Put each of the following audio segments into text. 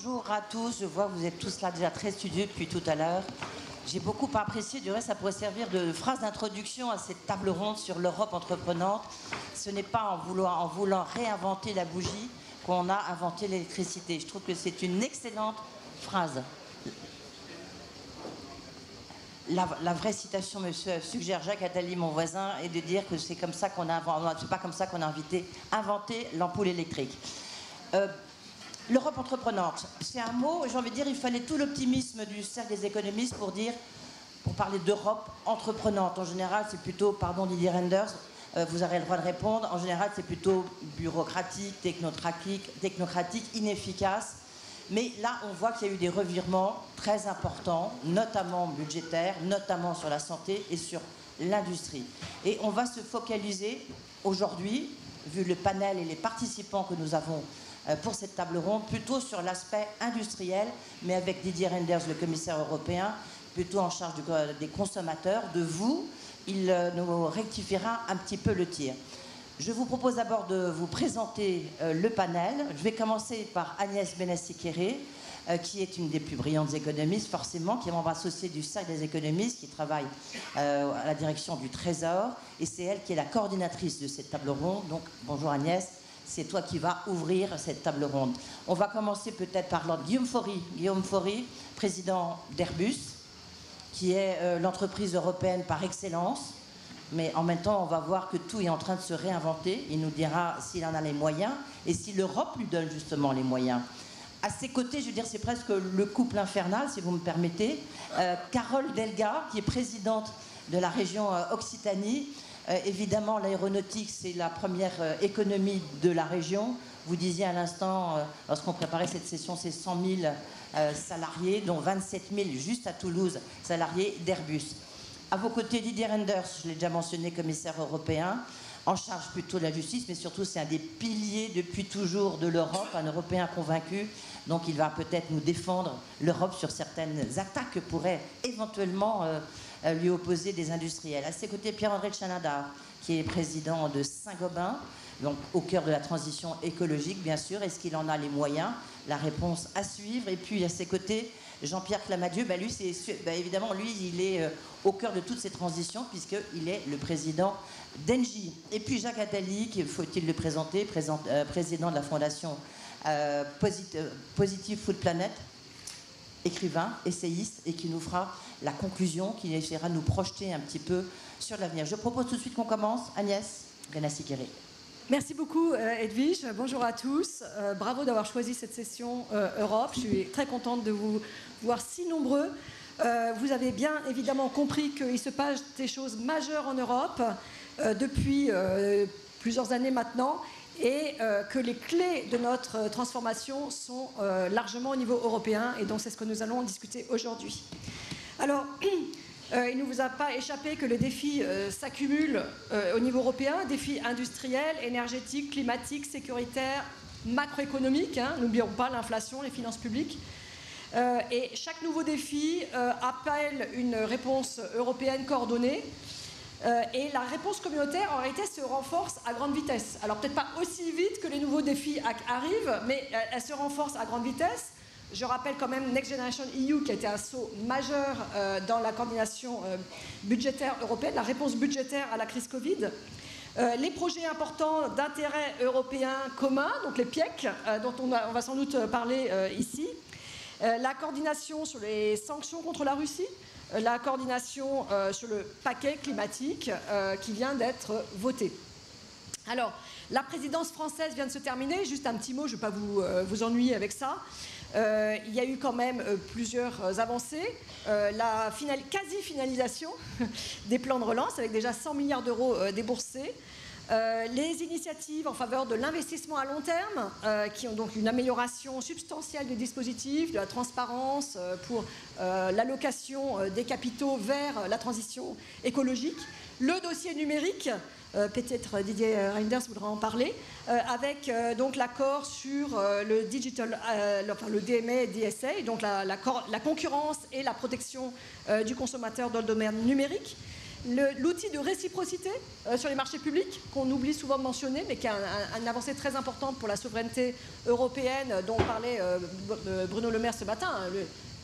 Bonjour à tous, je vois que vous êtes tous là déjà très studieux depuis tout à l'heure. J'ai beaucoup apprécié, du reste ça pourrait servir de phrase d'introduction à cette table ronde sur l'Europe entreprenante. Ce n'est pas en voulant réinventer la bougie qu'on a inventé l'électricité. Je trouve que c'est une excellente phrase. La vraie citation me suggère Jacques Attali, mon voisin, est de dire que c'est comme ça qu'on a c'est pas comme ça qu'on a inventé l'ampoule électrique. L'Europe entreprenante, c'est un mot, j'ai envie de dire, il fallait tout l'optimisme du cercle des économistes pour parler d'Europe entreprenante. En général, c'est plutôt, pardon Didier Reynders, vous aurez le droit de répondre, en général, c'est plutôt bureaucratique, technocratique, inefficace. Mais là, on voit qu'il y a eu des revirements très importants, notamment budgétaires, notamment sur la santé et sur l'industrie. Et on va se focaliser aujourd'hui, vu le panel et les participants que nous avons pour cette table ronde, plutôt sur l'aspect industriel, mais avec Didier Reynders, le commissaire européen, plutôt en charge des consommateurs, de vous. Il nous rectifiera un petit peu le tir. Je vous propose d'abord de vous présenter le panel. Je vais commencer par Agnès Benassi-Kéré, qui est une des plus brillantes économistes, forcément, qui est membre associé du Cercle des économistes, qui travaille à la direction du Trésor. Et c'est elle qui est la coordinatrice de cette table ronde. Donc, bonjour Agnès, c'est toi qui vas ouvrir cette table ronde. On va commencer peut-être par Guillaume Faury. Guillaume Faury, président d'Airbus, qui est l'entreprise européenne par excellence. Mais en même temps, on va voir que tout est en train de se réinventer. Il nous dira s'il en a les moyens et si l'Europe lui donne justement les moyens. À ses côtés, je veux dire, c'est presque le couple infernal, si vous me permettez. Carole Delga, qui est présidente de la région Occitanie. Évidemment, l'aéronautique, c'est la première économie de la région. Vous disiez à l'instant, lorsqu'on préparait cette session, c'est 100 000 salariés, dont 27 000 juste à Toulouse, salariés d'Airbus. À vos côtés, Didier Reynders, je l'ai déjà mentionné, commissaire européen, en charge plutôt de la justice, mais surtout c'est un des piliers depuis toujours de l'Europe, un Européen convaincu. Donc il va peut-être nous défendre l'Europe sur certaines attaques que pourraient éventuellement lui opposer des industriels. À ses côtés, Pierre-André Tchanadar, qui est président de Saint-Gobain, donc au cœur de la transition écologique, bien sûr. Est-ce qu'il en a les moyens? La réponse à suivre. Et puis à ses côtés, Jean-Pierre Clamadieu, lui, évidemment, lui, il est au cœur de toutes ces transitions, puisqu'il est le président d'Engie. Et puis Jacques Attali, faut-il le présenter, président de la fondation Positive Food Planet, écrivain, essayiste, et qui nous fera la conclusion, qui essaiera de nous projeter un petit peu sur l'avenir. Je propose tout de suite qu'on commence. Agnès Benassi-Kéré. Merci beaucoup Edwige, bonjour à tous, bravo d'avoir choisi cette session Europe, je suis très contente de vous voir si nombreux. Vous avez bien évidemment compris qu'il se passe des choses majeures en Europe depuis plusieurs années maintenant et que les clés de notre transformation sont largement au niveau européen et donc c'est ce que nous allons discuter aujourd'hui. Alors, il ne vous a pas échappé que les défis s'accumulent au niveau européen, défis industriels, énergétiques, climatiques, sécuritaires, macroéconomiques, n'oublions pas l'inflation, les finances publiques. Et chaque nouveau défi appelle une réponse européenne coordonnée. Et la réponse communautaire, en réalité, se renforce à grande vitesse. Alors peut-être pas aussi vite que les nouveaux défis arrivent, mais elle se renforce à grande vitesse. Je rappelle quand même Next Generation EU qui a été un saut majeur dans la coordination budgétaire européenne, la réponse budgétaire à la crise Covid. Les projets importants d'intérêt européen commun, donc les PIEC, dont on va sans doute parler ici. La coordination sur les sanctions contre la Russie. La coordination sur le paquet climatique qui vient d'être voté. Alors, la présidence française vient de se terminer. Juste un petit mot, je ne vais pas vous ennuyer avec ça. Il y a eu quand même plusieurs avancées. La quasi-finalisation des plans de relance avec déjà 100 milliards d'euros déboursés. Les initiatives en faveur de l'investissement à long terme qui ont donc une amélioration substantielle des dispositifs, de la transparence pour l'allocation des capitaux vers la transition écologique. Le dossier numérique, peut-être Didier Reynders voudra en parler, avec donc l'accord sur le digital, le DMA et DSA, donc la concurrence et la protection du consommateur dans le domaine numérique. l'outil de réciprocité sur les marchés publics, qu'on oublie souvent de mentionner, mais qui a une avancée très importante pour la souveraineté européenne, dont parlait Bruno Le Maire ce matin.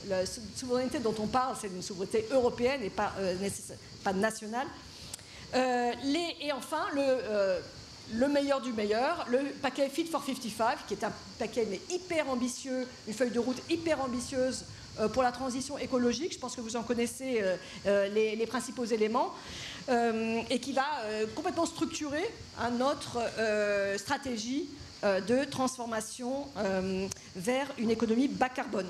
La souveraineté dont on parle, c'est une souveraineté européenne et pas nationale. Et enfin, le meilleur du meilleur, le paquet Fit for 55, qui est un paquet mais hyper ambitieux, une feuille de route hyper ambitieuse pour la transition écologique. Je pense que vous en connaissez les principaux éléments, et qui va complètement structurer notre stratégie de transformation vers une économie bas carbone.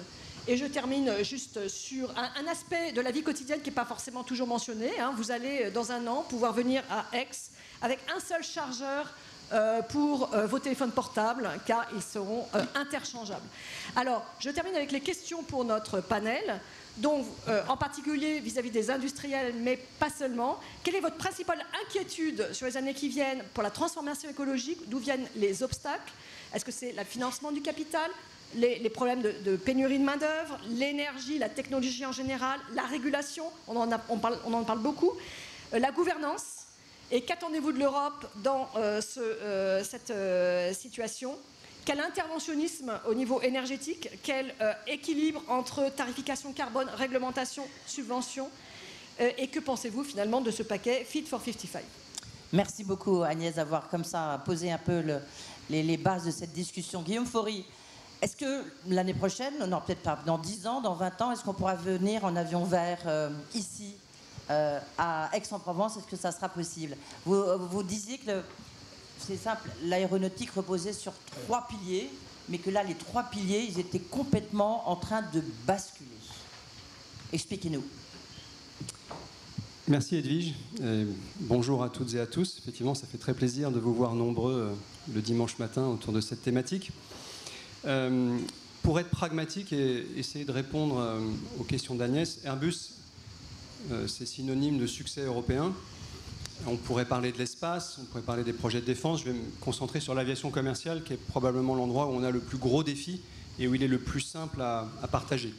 Et je termine juste sur un aspect de la vie quotidienne qui n'est pas forcément toujours mentionné. Vous allez, dans un an, pouvoir venir à Aix avec un seul chargeur pour vos téléphones portables, car ils seront interchangeables. Alors, je termine avec les questions pour notre panel. Donc, en particulier vis-à-vis des industriels, mais pas seulement. Quelle est votre principale inquiétude sur les années qui viennent pour la transformation écologique? D'où viennent les obstacles? Est-ce que c'est le financement du capital, les problèmes de pénurie de main-d'œuvre, l'énergie, la technologie en général, la régulation, on en parle beaucoup, la gouvernance? Et qu'attendez-vous de l'Europe dans cette situation? Quel interventionnisme au niveau énergétique? Quel équilibre entre tarification carbone, réglementation, subvention? Et que pensez-vous finalement de ce paquet Fit for 55? Merci beaucoup Agnès d'avoir comme ça posé un peu les bases de cette discussion. Guillaume Faury, est-ce que l'année prochaine, non peut-être pas, dans 10 ans, dans 20 ans, est-ce qu'on pourra venir en avion vert ici à Aix-en-Provence? Est-ce que ça sera possible? Vous disiez que c'est simple, l'aéronautique reposait sur 3 piliers, mais que là, les 3 piliers, ils étaient complètement en train de basculer. Expliquez-nous. Merci Edwige. Bonjour à toutes et à tous. Effectivement, ça fait très plaisir de vous voir nombreux le dimanche matin autour de cette thématique. Pour être pragmatique et essayer de répondre aux questions d'Agnès, Airbus, c'est synonyme de succès européen. On pourrait parler de l'espace, on pourrait parler des projets de défense. Je vais me concentrer sur l'aviation commerciale, qui est probablement l'endroit où on a le plus gros défi et où il est le plus simple à partager.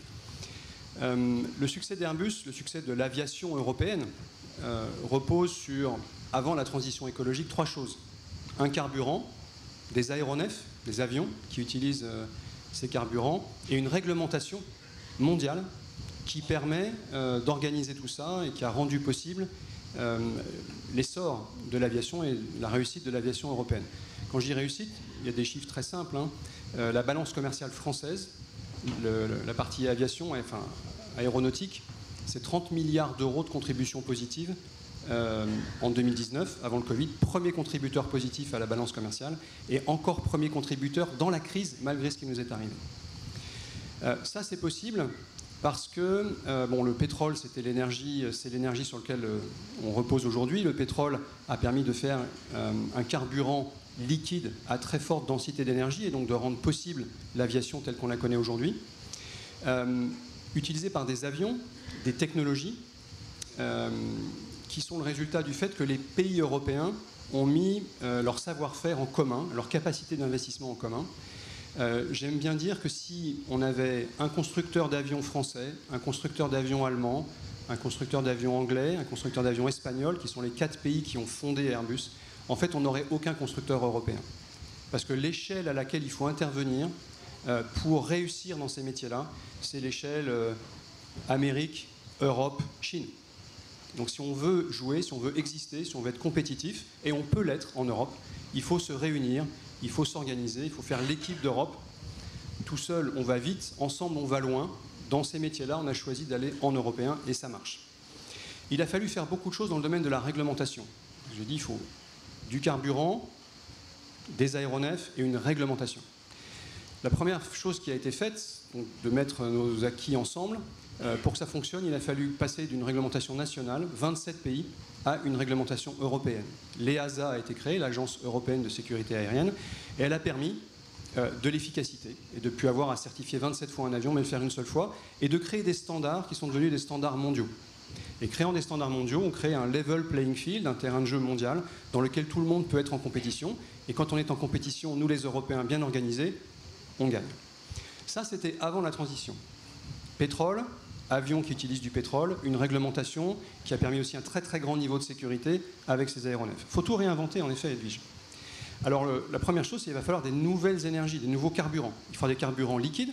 Le succès d'Airbus, le succès de l'aviation européenne, repose sur, avant la transition écologique, 3 choses. Un carburant, des aéronefs, des avions qui utilisent ces carburants, et une réglementation mondiale qui permet d'organiser tout ça et qui a rendu possible l'essor de l'aviation et la réussite de l'aviation européenne. Quand je dis réussite, il y a des chiffres très simples. La balance commerciale française, la partie aviation, enfin aéronautique, c'est 30 milliards d'euros de contribution positive en 2019, avant le Covid. Premier contributeur positif à la balance commerciale et encore premier contributeur dans la crise, malgré ce qui nous est arrivé. Ça, c'est possible parce que le pétrole, c'est l'énergie sur laquelle on repose aujourd'hui. Le pétrole a permis de faire un carburant liquide à très forte densité d'énergie et donc de rendre possible l'aviation telle qu'on la connaît aujourd'hui, utilisée par des avions, des technologies qui sont le résultat du fait que les pays européens ont mis leur savoir-faire en commun, leur capacité d'investissement en commun. J'aime bien dire que si on avait un constructeur d'avions français, un constructeur d'avions allemand, un constructeur d'avions anglais, un constructeur d'avions espagnol, qui sont les 4 pays qui ont fondé Airbus, en fait, on n'aurait aucun constructeur européen. Parce que l'échelle à laquelle il faut intervenir pour réussir dans ces métiers-là, c'est l'échelle Amérique, Europe, Chine. Donc si on veut jouer, si on veut exister, si on veut être compétitif, et on peut l'être en Europe, il faut se réunir, il faut s'organiser, il faut faire l'équipe d'Europe. Tout seul, on va vite, ensemble, on va loin. Dans ces métiers-là, on a choisi d'aller en européen, et ça marche. Il a fallu faire beaucoup de choses dans le domaine de la réglementation. J'ai dit, il faut du carburant, des aéronefs et une réglementation. La première chose qui a été faite, donc de mettre nos acquis ensemble, pour que ça fonctionne, il a fallu passer d'une réglementation nationale, 27 pays, à une réglementation européenne. L'EASA a été créée, l'Agence européenne de sécurité aérienne, et elle a permis de l'efficacité, et de ne plus avoir à certifier 27 fois un avion, mais le faire une seule fois, et de créer des standards qui sont devenus des standards mondiaux. Et créant des standards mondiaux, on crée un level playing field, un terrain de jeu mondial, dans lequel tout le monde peut être en compétition. Et quand on est en compétition, nous les Européens bien organisés, on gagne. Ça, c'était avant la transition. Pétrole, avions qui utilisent du pétrole, une réglementation qui a permis aussi un très très grand niveau de sécurité avec ces aéronefs. Il faut tout réinventer en effet, Edwige. Alors la première chose, c'est qu'il va falloir des nouvelles énergies, des nouveaux carburants. Il faudra des carburants liquides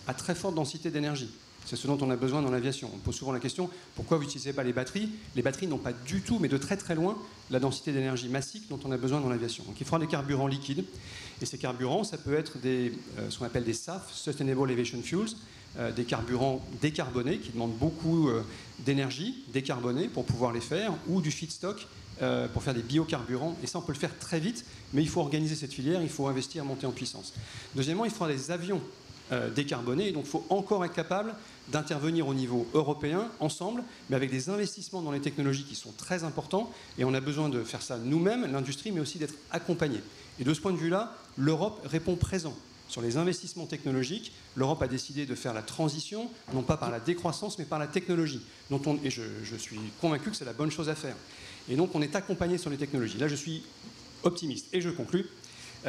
à très forte densité d'énergie. C'est ce dont on a besoin dans l'aviation. On pose souvent la question, pourquoi vous n'utilisez pas les batteries? Les batteries n'ont pas du tout, mais de très très loin, la densité d'énergie massique dont on a besoin dans l'aviation. Donc il faudra des carburants liquides. Et ces carburants, ça peut être ce qu'on appelle des SAF, Sustainable Aviation Fuels, des carburants décarbonés qui demandent beaucoup d'énergie décarbonée pour pouvoir les faire, ou du feedstock pour faire des biocarburants. Et ça, on peut le faire très vite, mais il faut organiser cette filière, il faut investir, monter en puissance. Deuxièmement, il faudra des avions décarbonés, et donc il faut encore être capable d'intervenir au niveau européen, ensemble, mais avec des investissements dans les technologies qui sont très importants, et on a besoin de faire ça nous-mêmes, l'industrie, mais aussi d'être accompagné. Et de ce point de vue-là, l'Europe répond présent. Sur les investissements technologiques, l'Europe a décidé de faire la transition, non pas par la décroissance, mais par la technologie. Et je suis convaincu que c'est la bonne chose à faire. Et donc on est accompagné sur les technologies. Là, je suis optimiste. Et je conclus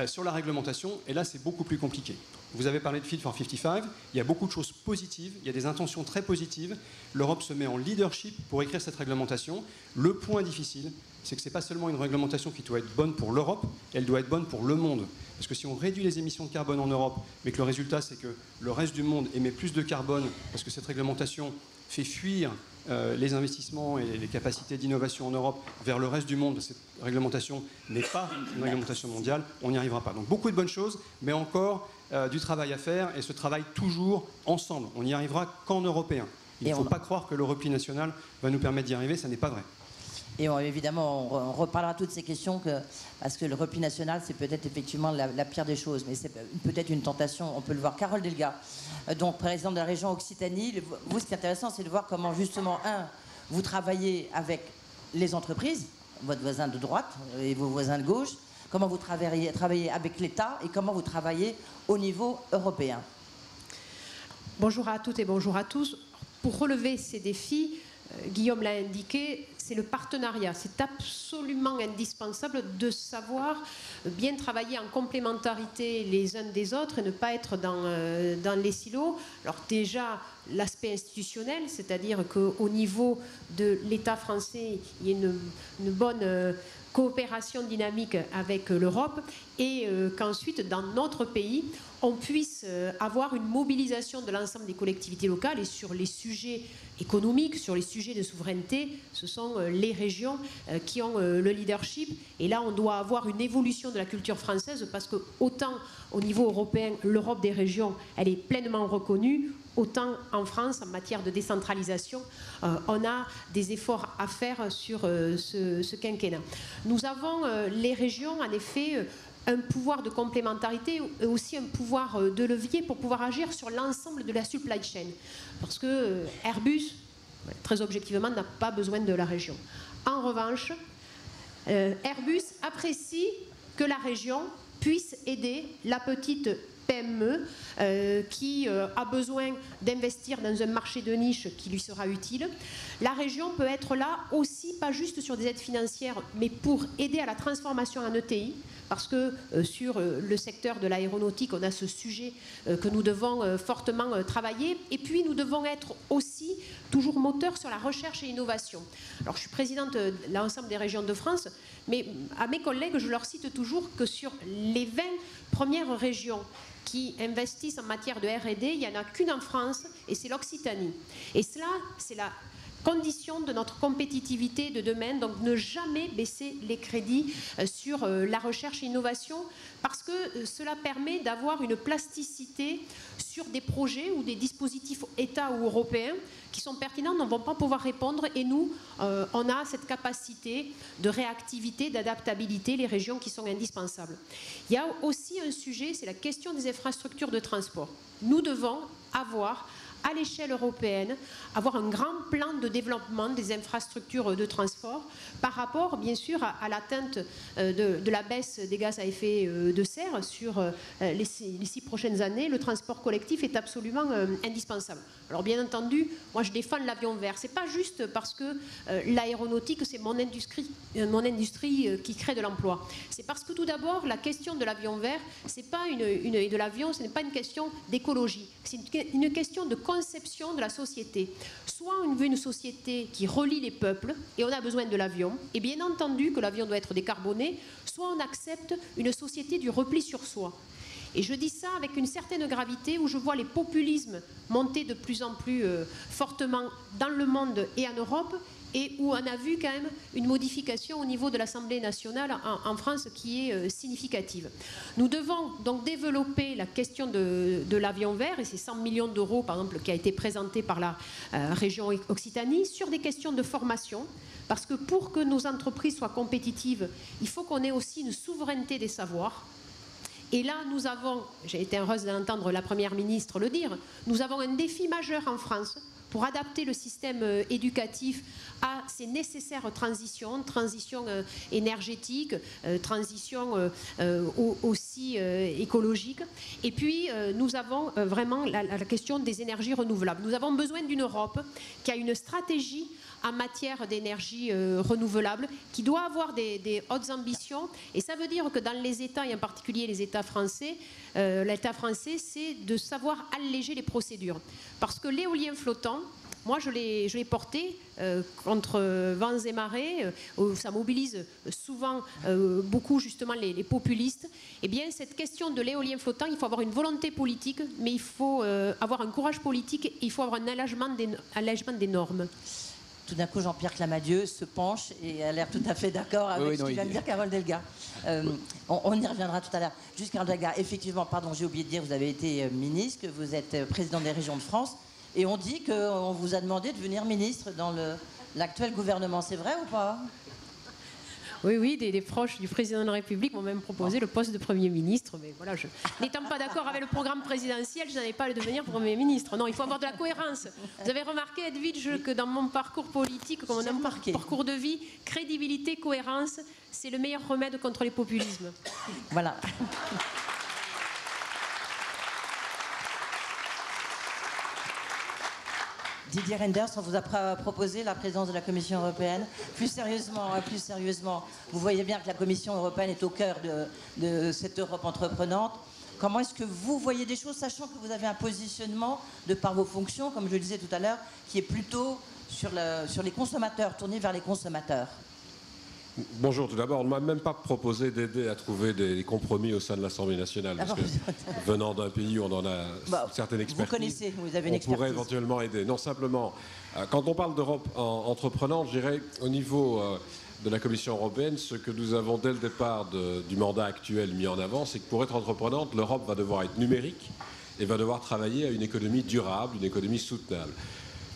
sur la réglementation, et là, c'est beaucoup plus compliqué. Vous avez parlé de Fit for 55, il y a beaucoup de choses positives, il y a des intentions très positives. L'Europe se met en leadership pour écrire cette réglementation. Le point difficile, c'est que ce n'est pas seulement une réglementation qui doit être bonne pour l'Europe, elle doit être bonne pour le monde. Parce que si on réduit les émissions de carbone en Europe, mais que le résultat, c'est que le reste du monde émet plus de carbone, parce que cette réglementation fait fuir les investissements et les capacités d'innovation en Europe vers le reste du monde, cette réglementation n'est pas une réglementation mondiale, on n'y arrivera pas. Donc beaucoup de bonnes choses, mais encore du travail à faire, et ce travail toujours ensemble. On n'y arrivera qu'en européen. Il ne faut pas croire que le repli national va nous permettre d'y arriver, ça n'est pas vrai. Et évidemment, on reparlera de toutes ces questions, parce que le repli national, c'est peut-être effectivement la pire des choses, mais c'est peut-être une tentation, on peut le voir. Carole Delga, donc présidente de la région Occitanie, vous, ce qui est intéressant, c'est de voir comment justement, vous travaillez avec les entreprises, votre voisin de droite et vos voisins de gauche, comment vous travaillez avec l'État et comment vous travaillez au niveau européen. Bonjour à toutes et bonjour à tous. Pour relever ces défis, Guillaume l'a indiqué, c'est le partenariat. C'est absolument indispensable de savoir bien travailler en complémentarité les uns des autres et ne pas être dans les silos. Alors déjà, l'aspect institutionnel, c'est-à-dire qu'au niveau de l'État français, il y a une bonne coopération dynamique avec l'Europe et qu'ensuite, dans notre pays, on puisse avoir une mobilisation de l'ensemble des collectivités locales et sur les sujets économiques, sur les sujets de souveraineté, ce sont les régions qui ont le leadership. Et là, on doit avoir une évolution de la culture française parce que autant au niveau européen, l'Europe des régions, elle est pleinement reconnue, autant en France, en matière de décentralisation, on a des efforts à faire sur ce quinquennat. Nous avons, les régions, en effet, un pouvoir de complémentarité et aussi un pouvoir de levier pour pouvoir agir sur l'ensemble de la supply chain. Parce que Airbus, très objectivement, n'a pas besoin de la région. En revanche, Airbus apprécie que la région puisse aider la petite PME qui a besoin d'investir dans un marché de niche qui lui sera utile. La région peut être là aussi, pas juste sur des aides financières, mais pour aider à la transformation en ETI, parce que sur le secteur de l'aéronautique, on a ce sujet que nous devons fortement travailler. Et puis, nous devons être aussi toujours moteurs sur la recherche et l'innovation. Alors, je suis présidente de l'ensemble des régions de France, mais à mes collègues, je leur cite toujours que sur les 20 premières régions qui investissent en matière de R&D, il n'y en a qu'une en France, et c'est l'Occitanie. Et cela, c'est la condition de notre compétitivité de demain, donc ne jamais baisser les crédits sur la recherche et l'innovation, parce que cela permet d'avoir une plasticité sur des projets ou des dispositifs État ou européens qui sont pertinents, ne vont pas pouvoir répondre, et nous, on a cette capacité de réactivité, d'adaptabilité, les régions qui sont indispensables. Il y a aussi un sujet, c'est la question des infrastructures de transport. Nous devons avoir à l'échelle européenne, avoir un grand plan de développement des infrastructures de transport par rapport, bien sûr, à l'atteinte de la baisse des gaz à effet de serre sur les 6 prochaines années. Le transport collectif est absolument indispensable. Alors, bien entendu, moi, je défends l'avion vert. C'est pas juste parce que l'aéronautique, c'est mon industrie qui crée de l'emploi. C'est parce que, tout d'abord, la question de l'avion vert, c'est pas de l'avion, ce n'est pas une question d'écologie. C'est une question de conception de la société. Soit on veut une société qui relie les peuples et on a besoin de l'avion, et bien entendu que l'avion doit être décarboné, soit on accepte une société du repli sur soi. Et je dis ça avec une certaine gravité où je vois les populismes monter de plus en plus fortement dans le monde et en Europe, et où on a vu quand même une modification au niveau de l'Assemblée nationale en France qui est significative. Nous devons donc développer la question de l'avion vert, et c'est 100 millions d'euros par exemple qui a été présenté par la région Occitanie, sur des questions de formation, parce que pour que nos entreprises soient compétitives, il faut qu'on ait aussi une souveraineté des savoirs. Et là, nous avons, j'ai été heureuse d'entendre la Première ministre le dire, nous avons un défi majeur en France pour adapter le système éducatif à ces nécessaires transitions, transition énergétique, transition aussi écologique. Et puis, nous avons vraiment la question des énergies renouvelables. Nous avons besoin d'une Europe qui a une stratégie en matière d'énergie renouvelable, qui doit avoir des hautes ambitions. Et ça veut dire que dans les États, et en particulier les États français, l'État français, c'est de savoir alléger les procédures. Parce que l'éolien flottant, moi je l'ai porté contre vents et marées, où ça mobilise souvent beaucoup justement les populistes. Eh bien, cette question de l'éolien flottant, il faut avoir une volonté politique, mais il faut avoir un courage politique, et il faut avoir un allègement des normes. Tout d'un coup, Jean-Pierre Clamadieu se penche et a l'air tout à fait d'accord avec ce qu'il vient de dire Carole Delga. On y reviendra tout à l'heure. Juste Carole Delga, effectivement, pardon, j'ai oublié de dire, vous avez été ministre, que vous êtes président des régions de France, et on dit qu'on vous a demandé de devenir ministre dans l'actuel gouvernement. C'est vrai ou pas ? Oui, des proches du président de la République m'ont même proposé le poste de Premier ministre. Mais voilà, n'étant pas d'accord avec le programme présidentiel, je n'allais pas le devenir Premier ministre. Non, il faut avoir de la cohérence. Vous avez remarqué, Edwige, que dans mon parcours politique, comme mon parcours de vie, crédibilité, cohérence, c'est le meilleur remède contre les populismes. Voilà. Didier Reynders, on vous a proposé la présidence de la Commission européenne. Plus sérieusement, vous voyez bien que la Commission européenne est au cœur de cette Europe entreprenante. Comment est-ce que vous voyez des choses, sachant que vous avez un positionnement, de par vos fonctions, comme je le disais tout à l'heure, qui est plutôt sur les consommateurs, tourné vers les consommateurs? Bonjour, tout d'abord, on ne m'a même pas proposé d'aider à trouver des compromis au sein de l'Assemblée nationale, parce que venant d'un pays où on en a certaines expertises, vous connaissez, vous avez une expertise. On pourrait éventuellement aider. Non, simplement, quand on parle d'Europe entreprenante, je dirais, au niveau de la Commission européenne, ce que nous avons dès le départ du mandat actuel mis en avant, c'est que pour être entreprenante, l'Europe va devoir être numérique et va devoir travailler à une économie durable, une économie soutenable.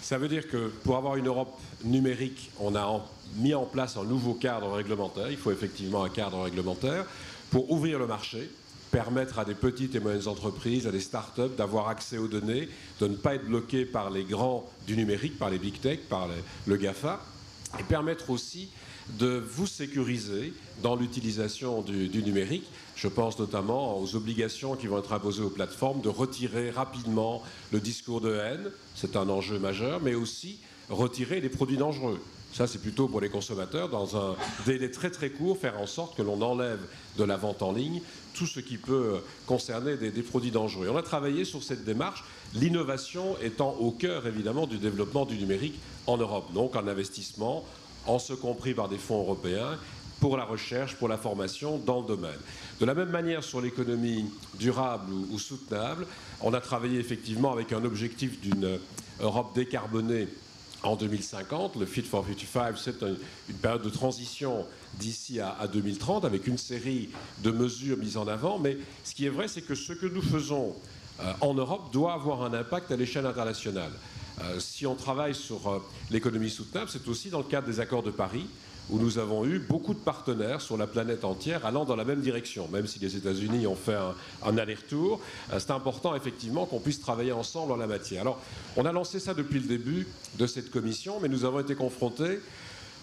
Ça veut dire que pour avoir une Europe numérique, on a mis en place un nouveau cadre réglementaire. Il faut effectivement un cadre réglementaire pour ouvrir le marché, permettre à des petites et moyennes entreprises, à des start-up d'avoir accès aux données, de ne pas être bloqués par les grands du numérique, par les big tech, par le GAFA, et permettre aussi de vous sécuriser dans l'utilisation du numérique. Je pense notamment aux obligations qui vont être imposées aux plateformes de retirer rapidement le discours de haine, c'est un enjeu majeur, mais aussi retirer les produits dangereux. Ça, c'est plutôt pour les consommateurs, dans un délai très très court, faire en sorte que l'on enlève de la vente en ligne tout ce qui peut concerner des produits dangereux. Et on a travaillé sur cette démarche, l'innovation étant au cœur évidemment du développement du numérique en Europe, donc en investissement, en ce compris par des fonds européens, pour la recherche, pour la formation dans le domaine. De la même manière, sur l'économie durable ou soutenable, on a travaillé effectivement avec un objectif d'une Europe décarbonée en 2050. Le Fit for 55, c'est une période de transition d'ici à 2030, avec une série de mesures mises en avant. Mais ce qui est vrai, c'est que ce que nous faisons en Europe doit avoir un impact à l'échelle internationale. Si on travaille sur l'économie soutenable, c'est aussi dans le cadre des accords de Paris, où nous avons eu beaucoup de partenaires sur la planète entière allant dans la même direction, même si les États-Unis ont fait un aller-retour. C'est important effectivement qu'on puisse travailler ensemble en la matière. Alors, on a lancé ça depuis le début de cette commission, mais nous avons été confrontés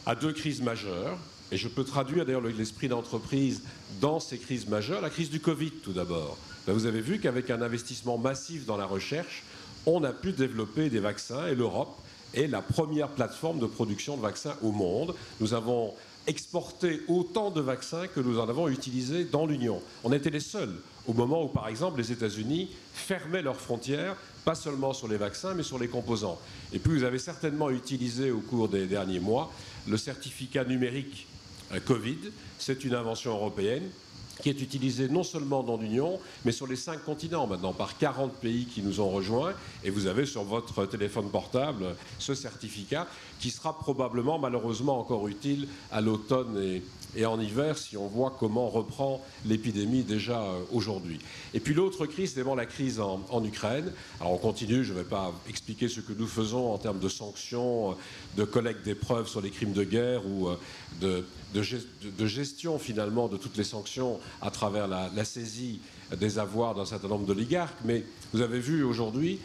à deux crises majeures. Et je peux traduire d'ailleurs l'esprit d'entreprise dans ces crises majeures. La crise du Covid, tout d'abord. Vous avez vu qu'avec un investissement massif dans la recherche, on a pu développer des vaccins, et l'Europe est la première plateforme de production de vaccins au monde. Nous avons exporté autant de vaccins que nous en avons utilisé dans l'Union. On était les seuls au moment où, par exemple, les États-Unis fermaient leurs frontières, pas seulement sur les vaccins, mais sur les composants. Et puis, vous avez certainement utilisé au cours des derniers mois le certificat numérique Covid. C'est une invention européenne qui est utilisée non seulement dans l'Union, mais sur les 5 continents maintenant, par 40 pays qui nous ont rejoints. Et vous avez sur votre téléphone portable ce certificat qui sera probablement, malheureusement, encore utile à l'automne et en hiver, si on voit comment reprend l'épidémie déjà aujourd'hui. Et puis l'autre crise, c'est vraiment la crise en Ukraine. Alors on continue, je ne vais pas expliquer ce que nous faisons en termes de sanctions, de collecte des preuves sur les crimes de guerre ou de gestion finalement de toutes les sanctions à travers la saisie des avoirs d'un certain nombre d'oligarques. Mais vous avez vu aujourd'hui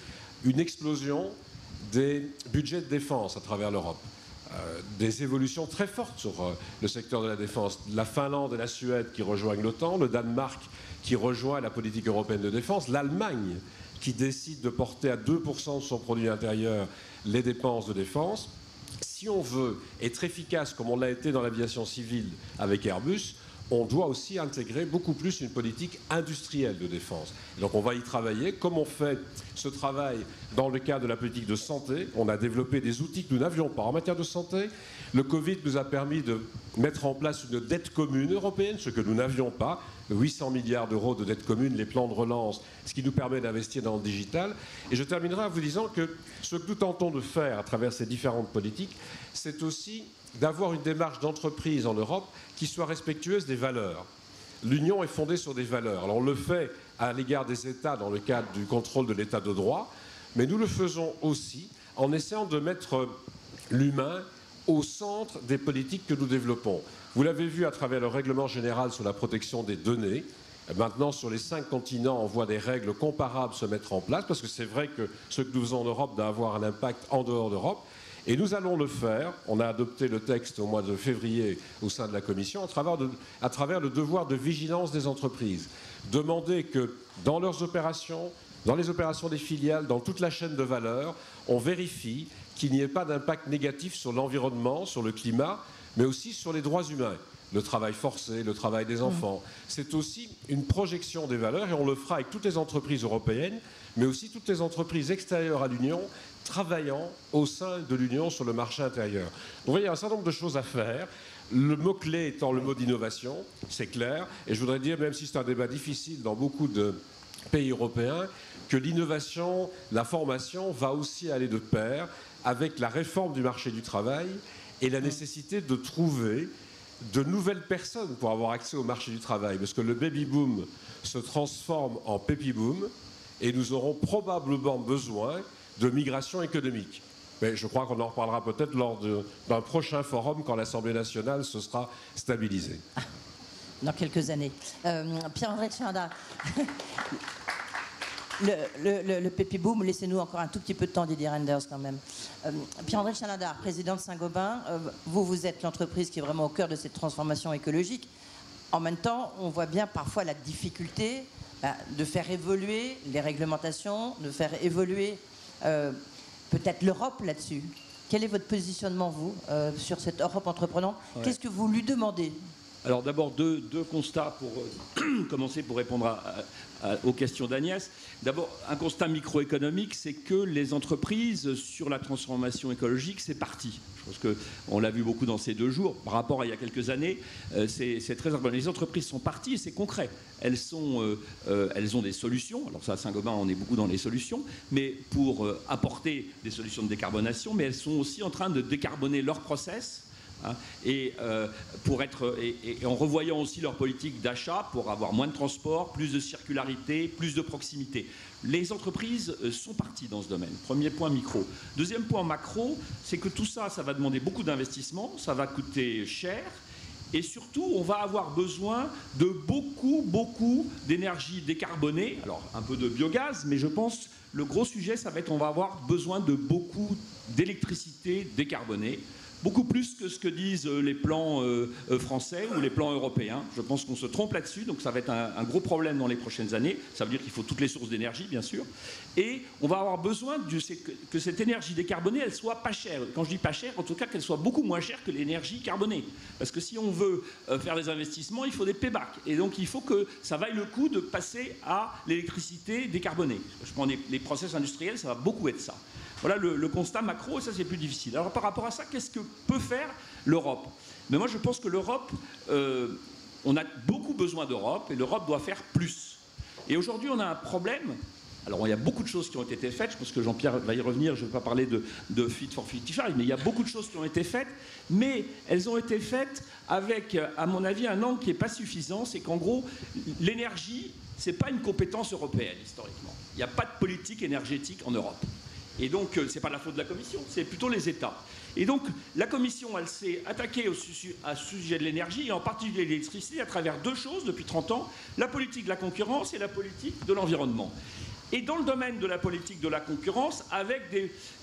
une explosion des budgets de défense à travers l'Europe. Des évolutions très fortes sur le secteur de la défense. La Finlande et la Suède qui rejoignent l'OTAN, le Danemark qui rejoint la politique européenne de défense, l'Allemagne qui décide de porter à 2% de son produit intérieur les dépenses de défense. Si on veut être efficace comme on l'a été dans l'aviation civile avec Airbus, on doit aussi intégrer beaucoup plus une politique industrielle de défense. Et donc on va y travailler, comme on fait ce travail dans le cadre de la politique de santé. On a développé des outils que nous n'avions pas en matière de santé. Le Covid nous a permis de mettre en place une dette commune européenne, ce que nous n'avions pas. 800 milliards d'euros de dette commune, les plans de relance, ce qui nous permet d'investir dans le digital. Et je terminerai en vous disant que ce que nous tentons de faire à travers ces différentes politiques, c'est aussi d'avoir une démarche d'entreprise en Europe qui soit respectueuse des valeurs. L'Union est fondée sur des valeurs. Alors on le fait à l'égard des États dans le cadre du contrôle de l'État de droit, mais nous le faisons aussi en essayant de mettre l'humain au centre des politiques que nous développons. Vous l'avez vu à travers le règlement général sur la protection des données. Maintenant, sur les 5 continents, on voit des règles comparables se mettre en place, parce que c'est vrai que ce que nous faisons en Europe doit avoir un impact en dehors d'Europe. Et nous allons le faire. On a adopté le texte au mois de février au sein de la Commission à travers le devoir de vigilance des entreprises. Demander que dans leurs opérations, dans les opérations des filiales, dans toute la chaîne de valeur, on vérifie qu'il n'y ait pas d'impact négatif sur l'environnement, sur le climat, mais aussi sur les droits humains. Le travail forcé, le travail des enfants. C'est aussi une projection des valeurs et on le fera avec toutes les entreprises européennes, mais aussi toutes les entreprises extérieures à l'Union travaillant au sein de l'Union sur le marché intérieur. Donc, vous voyez, il y a un certain nombre de choses à faire. Le mot-clé étant le mot d'innovation, c'est clair. Et je voudrais dire, même si c'est un débat difficile dans beaucoup de pays européens, que l'innovation, la formation va aussi aller de pair avec la réforme du marché du travail et la nécessité de trouver de nouvelles personnes pour avoir accès au marché du travail. Parce que le baby-boom se transforme en pépi-boom et nous aurons probablement besoin de migration économique. Mais je crois qu'on en reparlera peut-être lors d'un prochain forum quand l'Assemblée nationale se sera stabilisée. Dans quelques années. Pierre-André Tchinada, le Pépi Boom, laissez-nous encore un tout petit peu de temps, Didier Renders quand même. Pierre-André Tchinada, président de Saint-Gobain, vous êtes l'entreprise qui est vraiment au cœur de cette transformation écologique. En même temps, on voit bien parfois la difficulté de faire évoluer les réglementations, de faire évoluer peut-être l'Europe là-dessus. Quel est votre positionnement, vous, sur cette Europe entreprenante? Qu'est-ce que vous lui demandez? Alors d'abord, deux constats pour commencer, pour répondre aux questions d'Agnès. D'abord, un constat microéconomique, c'est que les entreprises sur la transformation écologique, c'est parti. Je pense qu'on l'a vu beaucoup dans ces 2 jours. Par rapport à il y a quelques années, c'est très important. Les entreprises sont parties et c'est concret. Elles ont des solutions. Alors ça, à Saint-Gobain, on est beaucoup dans les solutions, mais pour apporter des solutions de décarbonation, mais elles sont aussi en train de décarboner leur process. Et en revoyant aussi leur politique d'achat pour avoir moins de transport, plus de circularité, plus de proximité. Les entreprises sont parties dans ce domaine. Premier point micro. Deuxième point macro, c'est que tout ça, ça va demander beaucoup d'investissement, ça va coûter cher. Et surtout, on va avoir besoin de beaucoup d'énergie décarbonée. Alors, un peu de biogaz, mais je pense le gros sujet, ça va être on va avoir besoin de beaucoup d'électricité décarbonée. beaucoup plus que ce que disent les plans français ou les plans européens. Je pense qu'on se trompe là-dessus, donc ça va être un gros problème dans les prochaines années. Ça veut dire qu'il faut toutes les sources d'énergie, bien sûr. Et on va avoir besoin que cette énergie décarbonée, elle soit pas chère. Quand je dis pas chère, en tout cas qu'elle soit beaucoup moins chère que l'énergie carbonée. Parce que si on veut faire des investissements, il faut des paybacks. Et donc il faut que ça vaille le coup de passer à l'électricité décarbonée. Je prends les process industriels, ça va beaucoup être ça. Voilà le constat macro, et ça c'est plus difficile. Alors par rapport à ça, qu'est-ce que peut faire l'Europe? Mais moi je pense que l'Europe, on a beaucoup besoin d'Europe, et l'Europe doit faire plus. Et aujourd'hui on a un problème. Alors il y a beaucoup de choses qui ont été faites, je pense que Jean-Pierre va y revenir, je ne vais pas parler de Fit for 55, mais il y a beaucoup de choses qui ont été faites, mais elles ont été faites avec, à mon avis, un angle qui n'est pas suffisant, c'est qu'en gros, l'énergie, ce n'est pas une compétence européenne, historiquement. Il n'y a pas de politique énergétique en Europe. Et donc, ce n'est pas la faute de la Commission, c'est plutôt les États. Et donc, la Commission, elle s'est attaquée à ce sujet de l'énergie, et en particulier de l'électricité, à travers deux choses depuis 30 ans, la politique de la concurrence et la politique de l'environnement. Et dans le domaine de la politique de la concurrence, avec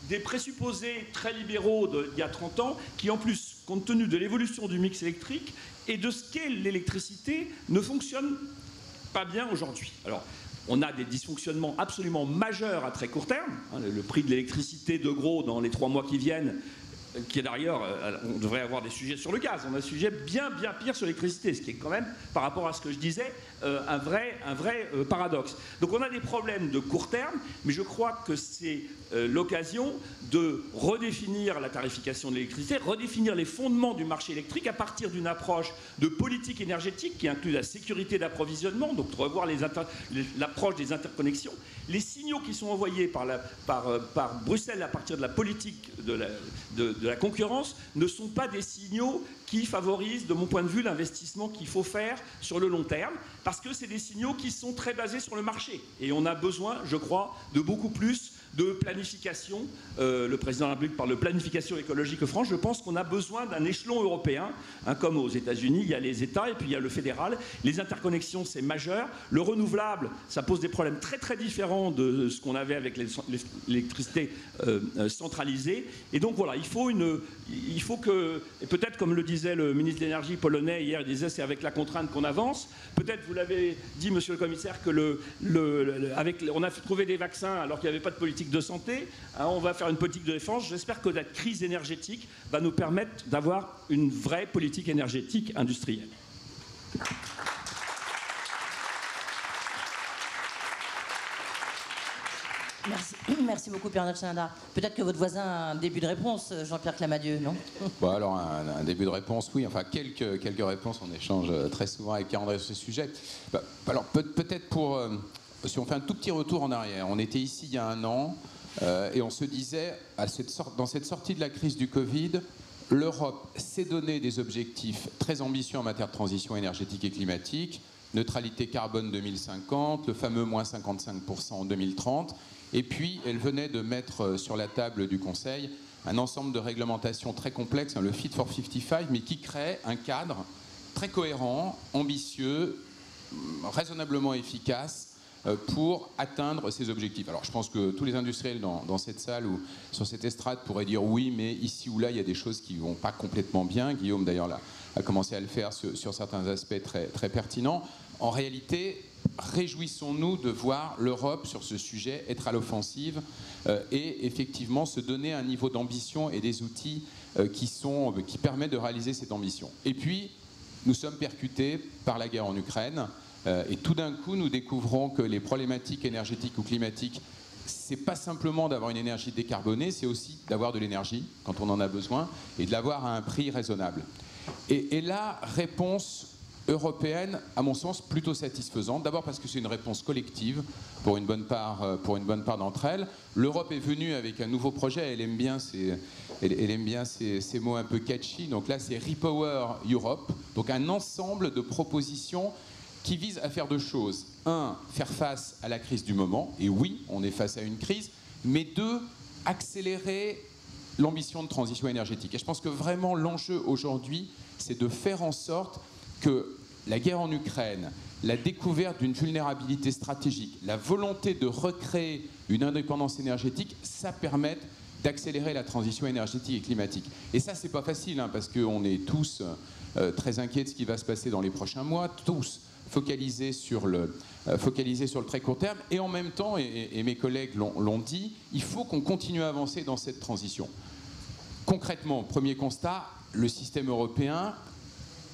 des présupposés très libéraux d'il y a 30 ans, qui en plus, compte tenu de l'évolution du mix électrique et de ce qu'est l'électricité, ne fonctionnent pas bien aujourd'hui. Alors, on a des dysfonctionnements absolument majeurs à très court terme. Le prix de l'électricité, de gros, dans les 3 mois qui viennent, qui est d'ailleurs, on devrait avoir des sujets sur le gaz. On a un sujet bien pire sur l'électricité, ce qui est quand même, par rapport à ce que je disais, un vrai paradoxe. Donc on a des problèmes de court terme, mais je crois que c'est l'occasion de redéfinir la tarification de l'électricité, redéfinir les fondements du marché électrique à partir d'une approche de politique énergétique qui inclut la sécurité d'approvisionnement, donc de revoir l'approche des interconnexions, les signaux qui sont envoyés par Bruxelles à partir de la politique de la concurrence ne sont pas des signaux qui favorisent, de mon point de vue, l'investissement qu'il faut faire sur le long terme, parce que c'est des signaux qui sont très basés sur le marché. Et on a besoin, je crois, de beaucoup plus de planification. Le président de la République parle de planification écologique France. Je pense qu'on a besoin d'un échelon européen, comme aux États-Unis, il y a les États et puis il y a le fédéral. Les interconnexions, c'est majeur. Le renouvelable, ça pose des problèmes très différents de ce qu'on avait avec l'électricité centralisée. Et donc voilà, il faut que, et peut-être comme le disait le ministre de l'Énergie polonais hier, il disait c'est avec la contrainte qu'on avance. Peut-être vous l'avez dit, monsieur le commissaire, que on a trouvé des vaccins alors qu'il n'y avait pas de politique de santé. On va faire une politique de défense. J'espère que la crise énergétique va nous permettre d'avoir une vraie politique énergétique industrielle. Merci beaucoup, Pierre Natchinada. Peut-être que votre voisin a un début de réponse, Jean-Pierre Clamadieu, non? Bon, alors, un début de réponse, oui. Enfin, quelques réponses. On échange très souvent avec Pierre-André sur ce sujet. Alors, peut-être si on fait un tout petit retour en arrière. On était ici il y a 1 an et on se disait, dans cette sortie de la crise du Covid, l'Europe s'est donné des objectifs très ambitieux en matière de transition énergétique et climatique, neutralité carbone 2050, le fameux moins 55% en 2030. Et puis, elle venait de mettre sur la table du Conseil un ensemble de réglementations très complexes, le Fit for 55, mais qui crée un cadre très cohérent, ambitieux, raisonnablement efficace pour atteindre ces objectifs. Alors, je pense que tous les industriels dans cette salle ou sur cette estrade pourraient dire oui, mais ici ou là, il y a des choses qui ne vont pas complètement bien. Guillaume, d'ailleurs, a commencé à le faire sur certains aspects très pertinents. En réalité, réjouissons-nous de voir l'Europe sur ce sujet être à l'offensive et effectivement se donner un niveau d'ambition et des outils qui permettent de réaliser cette ambition. Et puis, nous sommes percutés par la guerre en Ukraine et tout d'un coup, nous découvrons que les problématiques énergétiques ou climatiques, c'est pas simplement d'avoir une énergie décarbonée, c'est aussi d'avoir de l'énergie quand on en a besoin et de l'avoir à un prix raisonnable. Et la réponse européenne, à mon sens, plutôt satisfaisante. D'abord parce que c'est une réponse collective pour une bonne part d'entre elles. L'Europe est venue avec un nouveau projet. Elle aime bien ces mots un peu catchy. Donc là, c'est Repower Europe. Donc un ensemble de propositions qui visent à faire 2 choses. 1, faire face à la crise du moment. Et oui, on est face à une crise. Mais 2, accélérer l'ambition de transition énergétique. Et je pense que vraiment l'enjeu aujourd'hui, c'est de faire en sorte que la guerre en Ukraine, la découverte d'une vulnérabilité stratégique, la volonté de recréer une indépendance énergétique, ça permette d'accélérer la transition énergétique et climatique. Et ça, c'est pas facile, hein, parce qu'on est tous très inquiets de ce qui va se passer dans les prochains mois, tous focalisés sur le très court terme. Et en même temps, et mes collègues l'ont dit, il faut qu'on continue à avancer dans cette transition. Concrètement, premier constat, le système européen,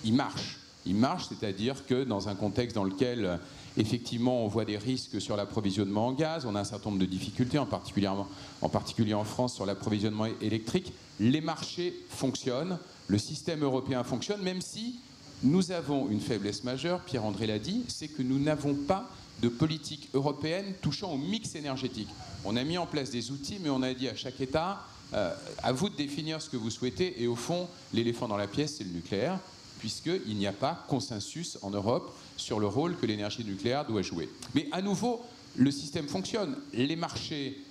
il marche. Il marche, c'est-à-dire que dans un contexte dans lequel, effectivement, on voit des risques sur l'approvisionnement en gaz, on a un certain nombre de difficultés, en particulier en France, sur l'approvisionnement électrique, les marchés fonctionnent, le système européen fonctionne, même si nous avons une faiblesse majeure, Pierre-André l'a dit, c'est que nous n'avons pas de politique européenne touchant au mix énergétique. On a mis en place des outils, mais on a dit à chaque État, à vous de définir ce que vous souhaitez, et au fond, l'éléphant dans la pièce, c'est le nucléaire, puisqu'il n'y a pas consensus en Europe sur le rôle que l'énergie nucléaire doit jouer. Mais à nouveau, le système fonctionne. Les marchés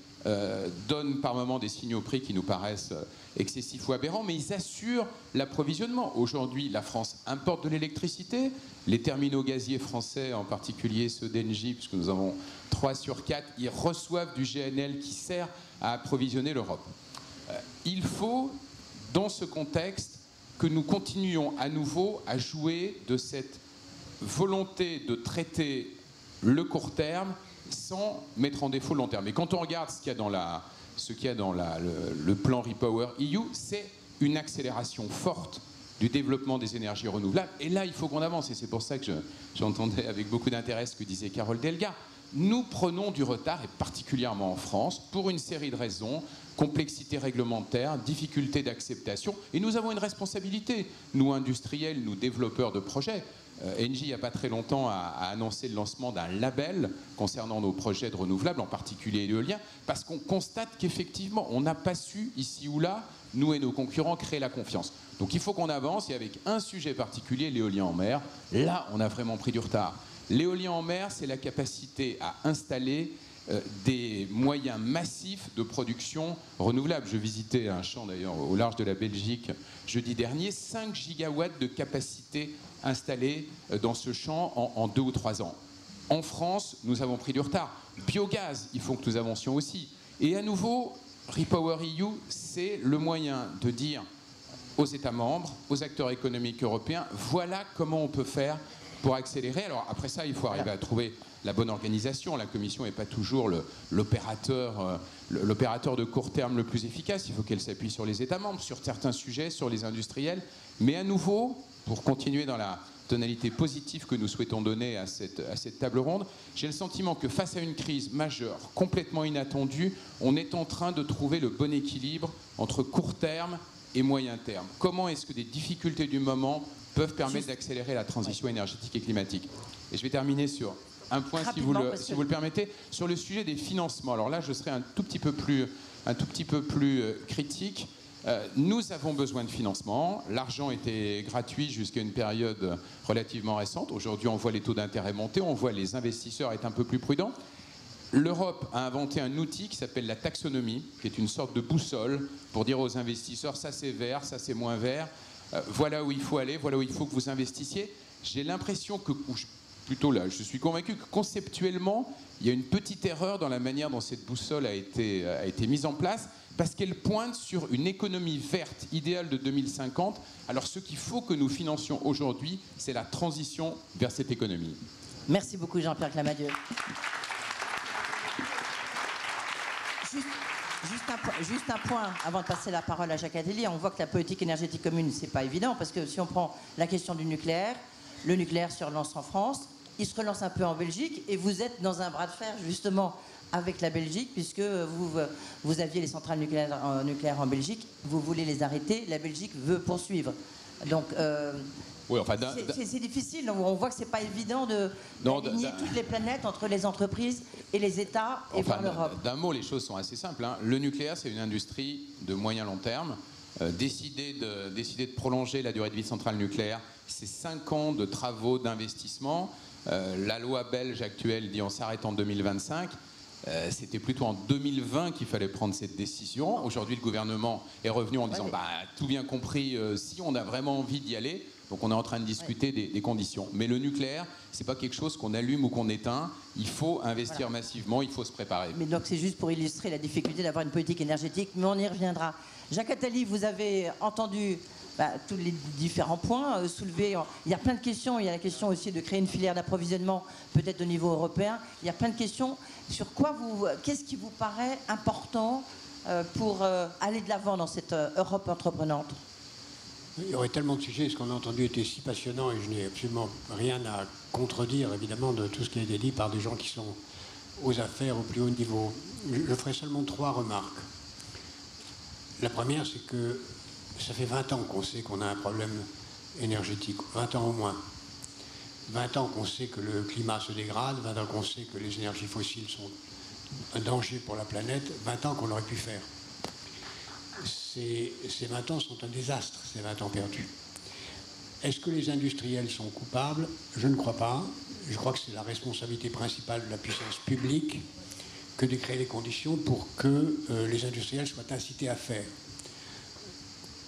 donnent par moments des signaux prix qui nous paraissent excessifs ou aberrants, mais ils assurent l'approvisionnement. Aujourd'hui, la France importe de l'électricité. Les terminaux gaziers français, en particulier ceux d'Engie, puisque nous avons 3 sur 4, ils reçoivent du GNL qui sert à approvisionner l'Europe. Il faut, dans ce contexte, que nous continuions à nouveau à jouer de cette volonté de traiter le court terme sans mettre en défaut le long terme. Et quand on regarde ce qu'il y a dans le plan Repower EU, c'est une accélération forte du développement des énergies renouvelables. Et là, il faut qu'on avance. Et c'est pour ça que j'entendais avec beaucoup d'intérêt ce que disait Carole Delga. Nous prenons du retard, et particulièrement en France, pour une série de raisons, complexité réglementaire, difficulté d'acceptation, et nous avons une responsabilité, nous industriels, nous développeurs de projets. Engie, il n'y a pas très longtemps, a annoncé le lancement d'un label concernant nos projets de renouvelables, en particulier l'éolien, parce qu'on constate qu'effectivement, on n'a pas su, ici ou là, nous et nos concurrents, créer la confiance. Donc il faut qu'on avance, et avec un sujet particulier, l'éolien en mer, là, on a vraiment pris du retard. L'éolien en mer, c'est la capacité à installer des moyens massifs de production renouvelable. Je visitais un champ d'ailleurs au large de la Belgique jeudi dernier, 5 gigawatts de capacité installée dans ce champ en 2 ou 3 ans. En France, nous avons pris du retard. Biogaz, il faut que nous avancions aussi. Et à nouveau, Repower EU, c'est le moyen de dire aux États membres, aux acteurs économiques européens, voilà comment on peut faire pour accélérer. Alors après ça, il faut arriver à trouver la bonne organisation. La Commission n'est pas toujours l'opérateur de court terme le plus efficace. Il faut qu'elle s'appuie sur les États membres, sur certains sujets, sur les industriels. Mais à nouveau, pour continuer dans la tonalité positive que nous souhaitons donner à cette table ronde, j'ai le sentiment que face à une crise majeure, complètement inattendue, on est en train de trouver le bon équilibre entre court terme et moyen terme. Comment est-ce que des difficultés du moment peuvent permettre d'accélérer la transition énergétique et climatique? Et je vais terminer sur un point, si vous le permettez, sur le sujet des financements. Alors là, je serai un tout petit peu plus critique. Nous avons besoin de financement. L'argent était gratuit jusqu'à une période relativement récente. Aujourd'hui, on voit les taux d'intérêt monter, on voit les investisseurs être un peu plus prudents. L'Europe a inventé un outil qui s'appelle la taxonomie, qui est une sorte de boussole pour dire aux investisseurs, ça c'est vert, ça c'est moins vert. Voilà où il faut aller, voilà où il faut que vous investissiez. J'ai l'impression que, je suis convaincu que conceptuellement, il y a une petite erreur dans la manière dont cette boussole a été mise en place, parce qu'elle pointe sur une économie verte idéale de 2050. Alors ce qu'il faut que nous financions aujourd'hui, c'est la transition vers cette économie. Merci beaucoup Jean-Pierre Clamadieu. Juste un point avant de passer la parole à Jacques Attali. On voit que la politique énergétique commune, c'est pas évident, parce que si on prend la question du nucléaire, le nucléaire se relance en France, il se relance un peu en Belgique, et vous êtes dans un bras de fer justement avec la Belgique, puisque vous aviez les centrales nucléaires en Belgique, vous voulez les arrêter, la Belgique veut poursuivre. Donc oui, enfin, c'est difficile, on voit que c'est pas évident d'aligner toutes les planètes entre les entreprises et les États et vers l'Europe. D'un mot, les choses sont assez simples, hein. Le nucléaire, c'est une industrie de moyen long terme. Décider de prolonger la durée de vie de centrale nucléaire, c'est 5 ans de travaux, d'investissement. La loi belge actuelle dit on s'arrête en 2025. C'était plutôt en 2020 qu'il fallait prendre cette décision. Aujourd'hui, le gouvernement est revenu en disant tout bien compris, si on a vraiment envie d'y aller, Donc on est en train de discuter des conditions. Mais le nucléaire, c'est pas quelque chose qu'on allume ou qu'on éteint. Il faut investir massivement, il faut se préparer. Mais donc c'est juste pour illustrer la difficulté d'avoir une politique énergétique, mais on y reviendra. Jacques Attali, vous avez entendu tous les différents points soulevés. Il y a plein de questions. Il y a la question aussi de créer une filière d'approvisionnement, peut-être au niveau européen. Il y a plein de questions. Sur quoi qu'est-ce qui vous paraît important pour aller de l'avant dans cette Europe entreprenante? Il y aurait tellement de sujets. Ce qu'on a entendu était si passionnant et je n'ai absolument rien à contredire, évidemment, de tout ce qui a été dit par des gens qui sont aux affaires au plus haut niveau. Je ferai seulement 3 remarques. La première, c'est que ça fait 20 ans qu'on sait qu'on a un problème énergétique, 20 ans au moins. 20 ans qu'on sait que le climat se dégrade, 20 ans qu'on sait que les énergies fossiles sont un danger pour la planète, 20 ans qu'on aurait pu faire. Ces 20 ans sont un désastre, ces 20 ans perdus. Est-ce que les industriels sont coupables? Je ne crois pas. Je crois que c'est la responsabilité principale de la puissance publique que de créer les conditions pour que les industriels soient incités à faire.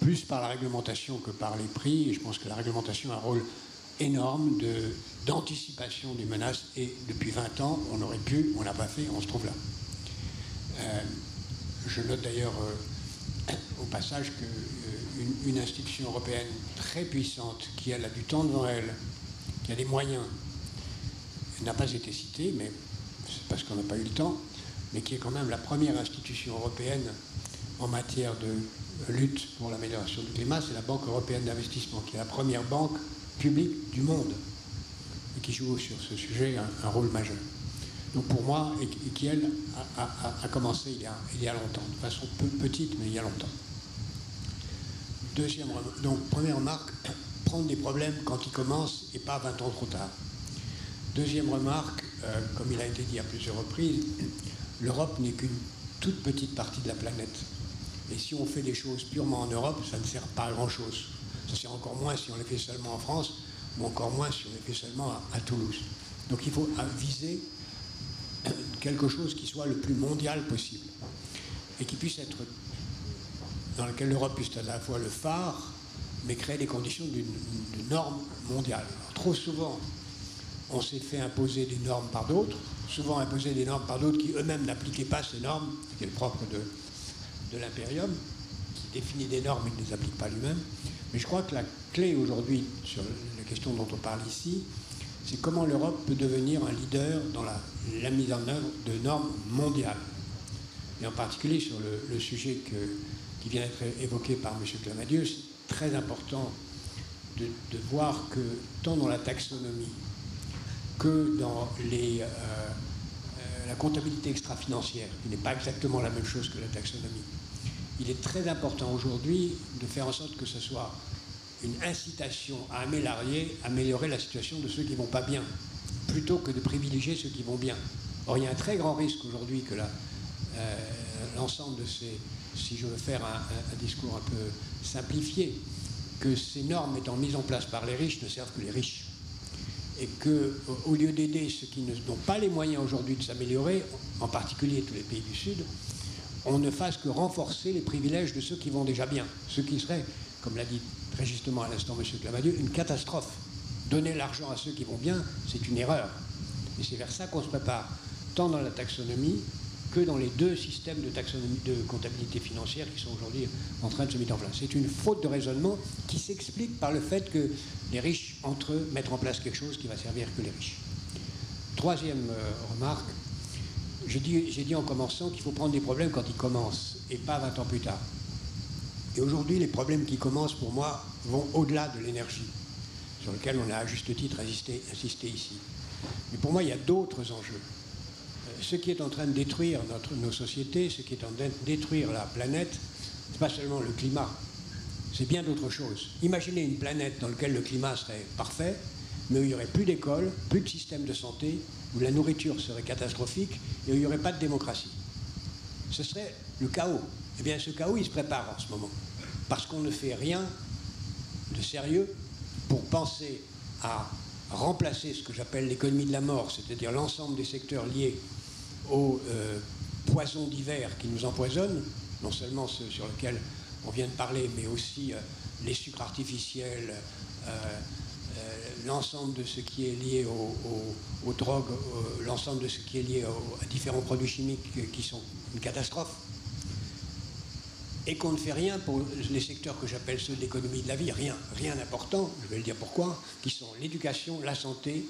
Plus par la réglementation que par les prix. Et je pense que la réglementation a un rôle énorme d'anticipation des menaces. Et depuis 20 ans, on aurait pu, on l'a pas fait, on se trouve là. Je note d'ailleurs au passage qu'une institution européenne très puissante, qui a du temps devant elle, qui a des moyens, n'a pas été citée, mais c'est parce qu'on n'a pas eu le temps, mais qui est quand même la première institution européenne en matière de lutte pour l'amélioration du climat, c'est la Banque européenne d'investissement, qui est la première banque publique du monde et qui joue sur ce sujet un rôle majeur. Donc pour moi, et qui elle a commencé il y a longtemps, de façon petite, mais il y a longtemps. Donc première remarque, prendre des problèmes quand ils commencent et pas 20 ans trop tard. Deuxième remarque, comme il a été dit à plusieurs reprises, l'Europe n'est qu'une toute petite partie de la planète. Et si on fait des choses purement en Europe, ça ne sert pas à grand-chose. Ça sert encore moins si on les fait seulement en France, ou encore moins si on les fait seulement à Toulouse. Donc il faut viser quelque chose qui soit le plus mondial possible et qui puisse être, dans lequel l'Europe puisse être à la fois le phare, mais créer les conditions d'une norme mondiale. Alors, trop souvent, on s'est fait imposer des normes par d'autres, souvent imposer des normes par d'autres qui eux-mêmes n'appliquaient pas ces normes, ce qui est le propre de l'impérium, qui définit des normes et ne les applique pas lui-même. Mais je crois que la clé aujourd'hui, sur la question dont on parle ici, c'est comment l'Europe peut devenir un leader dans la mise en œuvre de normes mondiales. Et en particulier sur le sujet qui vient d'être évoqué par M. Clamadieu, c'est très important de voir que tant dans la taxonomie que dans la comptabilité extra-financière, qui n'est pas exactement la même chose que la taxonomie, il est très important aujourd'hui de faire en sorte que ce soit une incitation à améliorer la situation de ceux qui ne vont pas bien, plutôt que de privilégier ceux qui vont bien. Or, il y a un très grand risque aujourd'hui que l'ensemble de ces, si je veux faire un discours un peu simplifié, que ces normes étant mises en place par les riches ne servent que les riches. Et qu'au lieu d'aider ceux qui n'ont pas les moyens aujourd'hui de s'améliorer, en particulier tous les pays du Sud, on ne fasse que renforcer les privilèges de ceux qui vont déjà bien. Ce qui serait, comme l'a dit très justement à l'instant M. Clamadieu, une catastrophe. Donner l'argent à ceux qui vont bien, c'est une erreur. Et c'est vers ça qu'on se prépare, tant dans la taxonomie que dans les 2 systèmes de taxonomie, de comptabilité financière qui sont aujourd'hui en train de se mettre en place. C'est une faute de raisonnement qui s'explique par le fait que les riches, entre eux, mettent en place quelque chose qui va servir que les riches. Troisième remarque, j'ai dit en commençant qu'il faut prendre des problèmes quand ils commencent et pas 20 ans plus tard. Et aujourd'hui, les problèmes qui commencent, pour moi, vont au-delà de l'énergie, sur lequel on a à juste titre insisté ici. Mais pour moi, il y a d'autres enjeux. Ce qui est en train de détruire nos sociétés, ce qui est en train de détruire la planète, ce n'est pas seulement le climat, c'est bien d'autres choses. Imaginez une planète dans laquelle le climat serait parfait, mais où il n'y aurait plus d'école, plus de système de santé, où la nourriture serait catastrophique et où il n'y aurait pas de démocratie. Ce serait le chaos. Eh bien, ce chaos, il se prépare en ce moment, parce qu'on ne fait rien de sérieux pour penser à remplacer ce que j'appelle l'économie de la mort, c'est-à-dire l'ensemble des secteurs liés aux poisons divers qui nous empoisonnent, non seulement ceux sur lesquels on vient de parler, mais aussi les sucres artificiels, l'ensemble de ce qui est lié aux drogues, l'ensemble de ce qui est lié à différents produits chimiques qui sont une catastrophe, et qu'on ne fait rien pour les secteurs que j'appelle ceux de l'économie de la vie, rien d'important, je vais le dire pourquoi, qui sont l'éducation, la santé,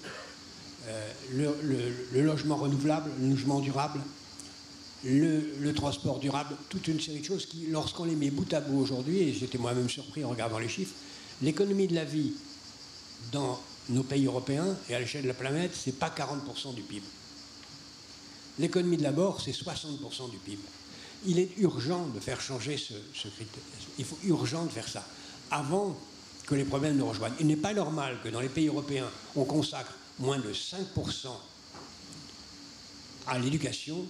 le logement renouvelable, le logement durable, le transport durable, toute une série de choses qui, lorsqu'on les met bout à bout aujourd'hui, et j'étais moi-même surpris en regardant les chiffres, l'économie de la vie dans nos pays européens et à l'échelle de la planète, c'est pas 40% du PIB. L'économie de la mort, c'est 60% du PIB. Il est urgent de faire changer ce critère. Il faut urgent de faire ça avant que les problèmes nous rejoignent. Il n'est pas normal que dans les pays européens, on consacre moins de 5% à l'éducation,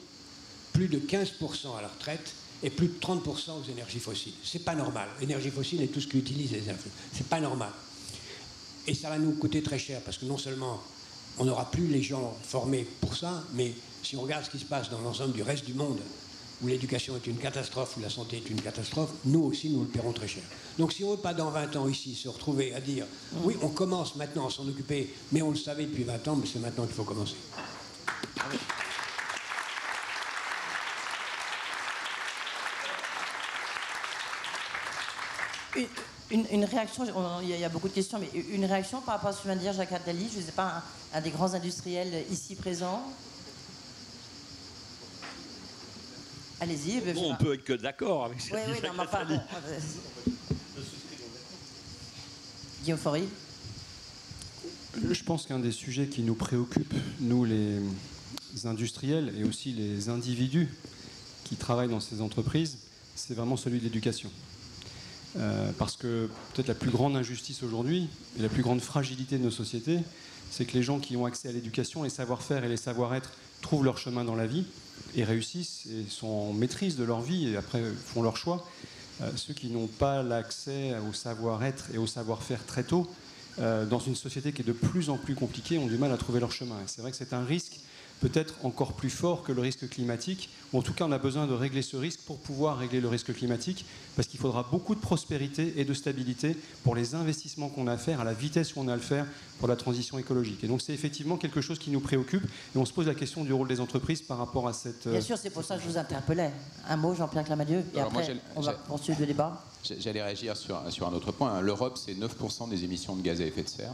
plus de 15% à la retraite et plus de 30% aux énergies fossiles. C'est pas normal. L'énergie fossile et tout ce qui utilise les énergies. C'est pas normal. Et ça va nous coûter très cher parce que non seulement on n'aura plus les gens formés pour ça, mais si on regarde ce qui se passe dans l'ensemble du reste du monde, où l'éducation est une catastrophe, où la santé est une catastrophe, nous aussi, nous le paierons très cher. Donc si on ne veut pas dans 20 ans ici se retrouver à dire « oui, on commence maintenant à s'en occuper, mais on le savait depuis 20 ans, mais c'est maintenant qu'il faut commencer ». Une réaction, il y a beaucoup de questions, mais une réaction par rapport à ce que vient de dire Jacques Attali, je ne sais pas, un des grands industriels ici présents. Allez-y. Bon, on peut être que d'accord avec ça. Oui, non, mais enfin, bon. Guillaume Faury. Je pense qu'un des sujets qui nous préoccupe, nous les industriels et aussi les individus qui travaillent dans ces entreprises, c'est vraiment celui de l'éducation. Parce que peut-être la plus grande injustice aujourd'hui et la plus grande fragilité de nos sociétés, c'est que les gens qui ont accès à l'éducation, les savoir-faire et les savoir-être trouvent leur chemin dans la vie et réussissent et sont en maîtrise de leur vie et après font leur choix. Ceux qui n'ont pas l'accès au savoir-être et au savoir-faire très tôt, dans une société qui est de plus en plus compliquée, ont du mal à trouver leur chemin. Et c'est vrai que c'est un risque peut-être encore plus fort que le risque climatique, ou en tout cas on a besoin de régler ce risque pour pouvoir régler le risque climatique, parce qu'il faudra beaucoup de prospérité et de stabilité pour les investissements qu'on a à faire, à la vitesse où on a à le faire pour la transition écologique. Et donc c'est effectivement quelque chose qui nous préoccupe, et on se pose la question du rôle des entreprises par rapport à cette... Bien sûr, c'est pour ça que je vous interpellais. Un mot, Jean-Pierre Clamadieu, et alors après on va poursuivre le débat. J'allais réagir sur un autre point. L'Europe, c'est 9% des émissions de gaz à effet de serre.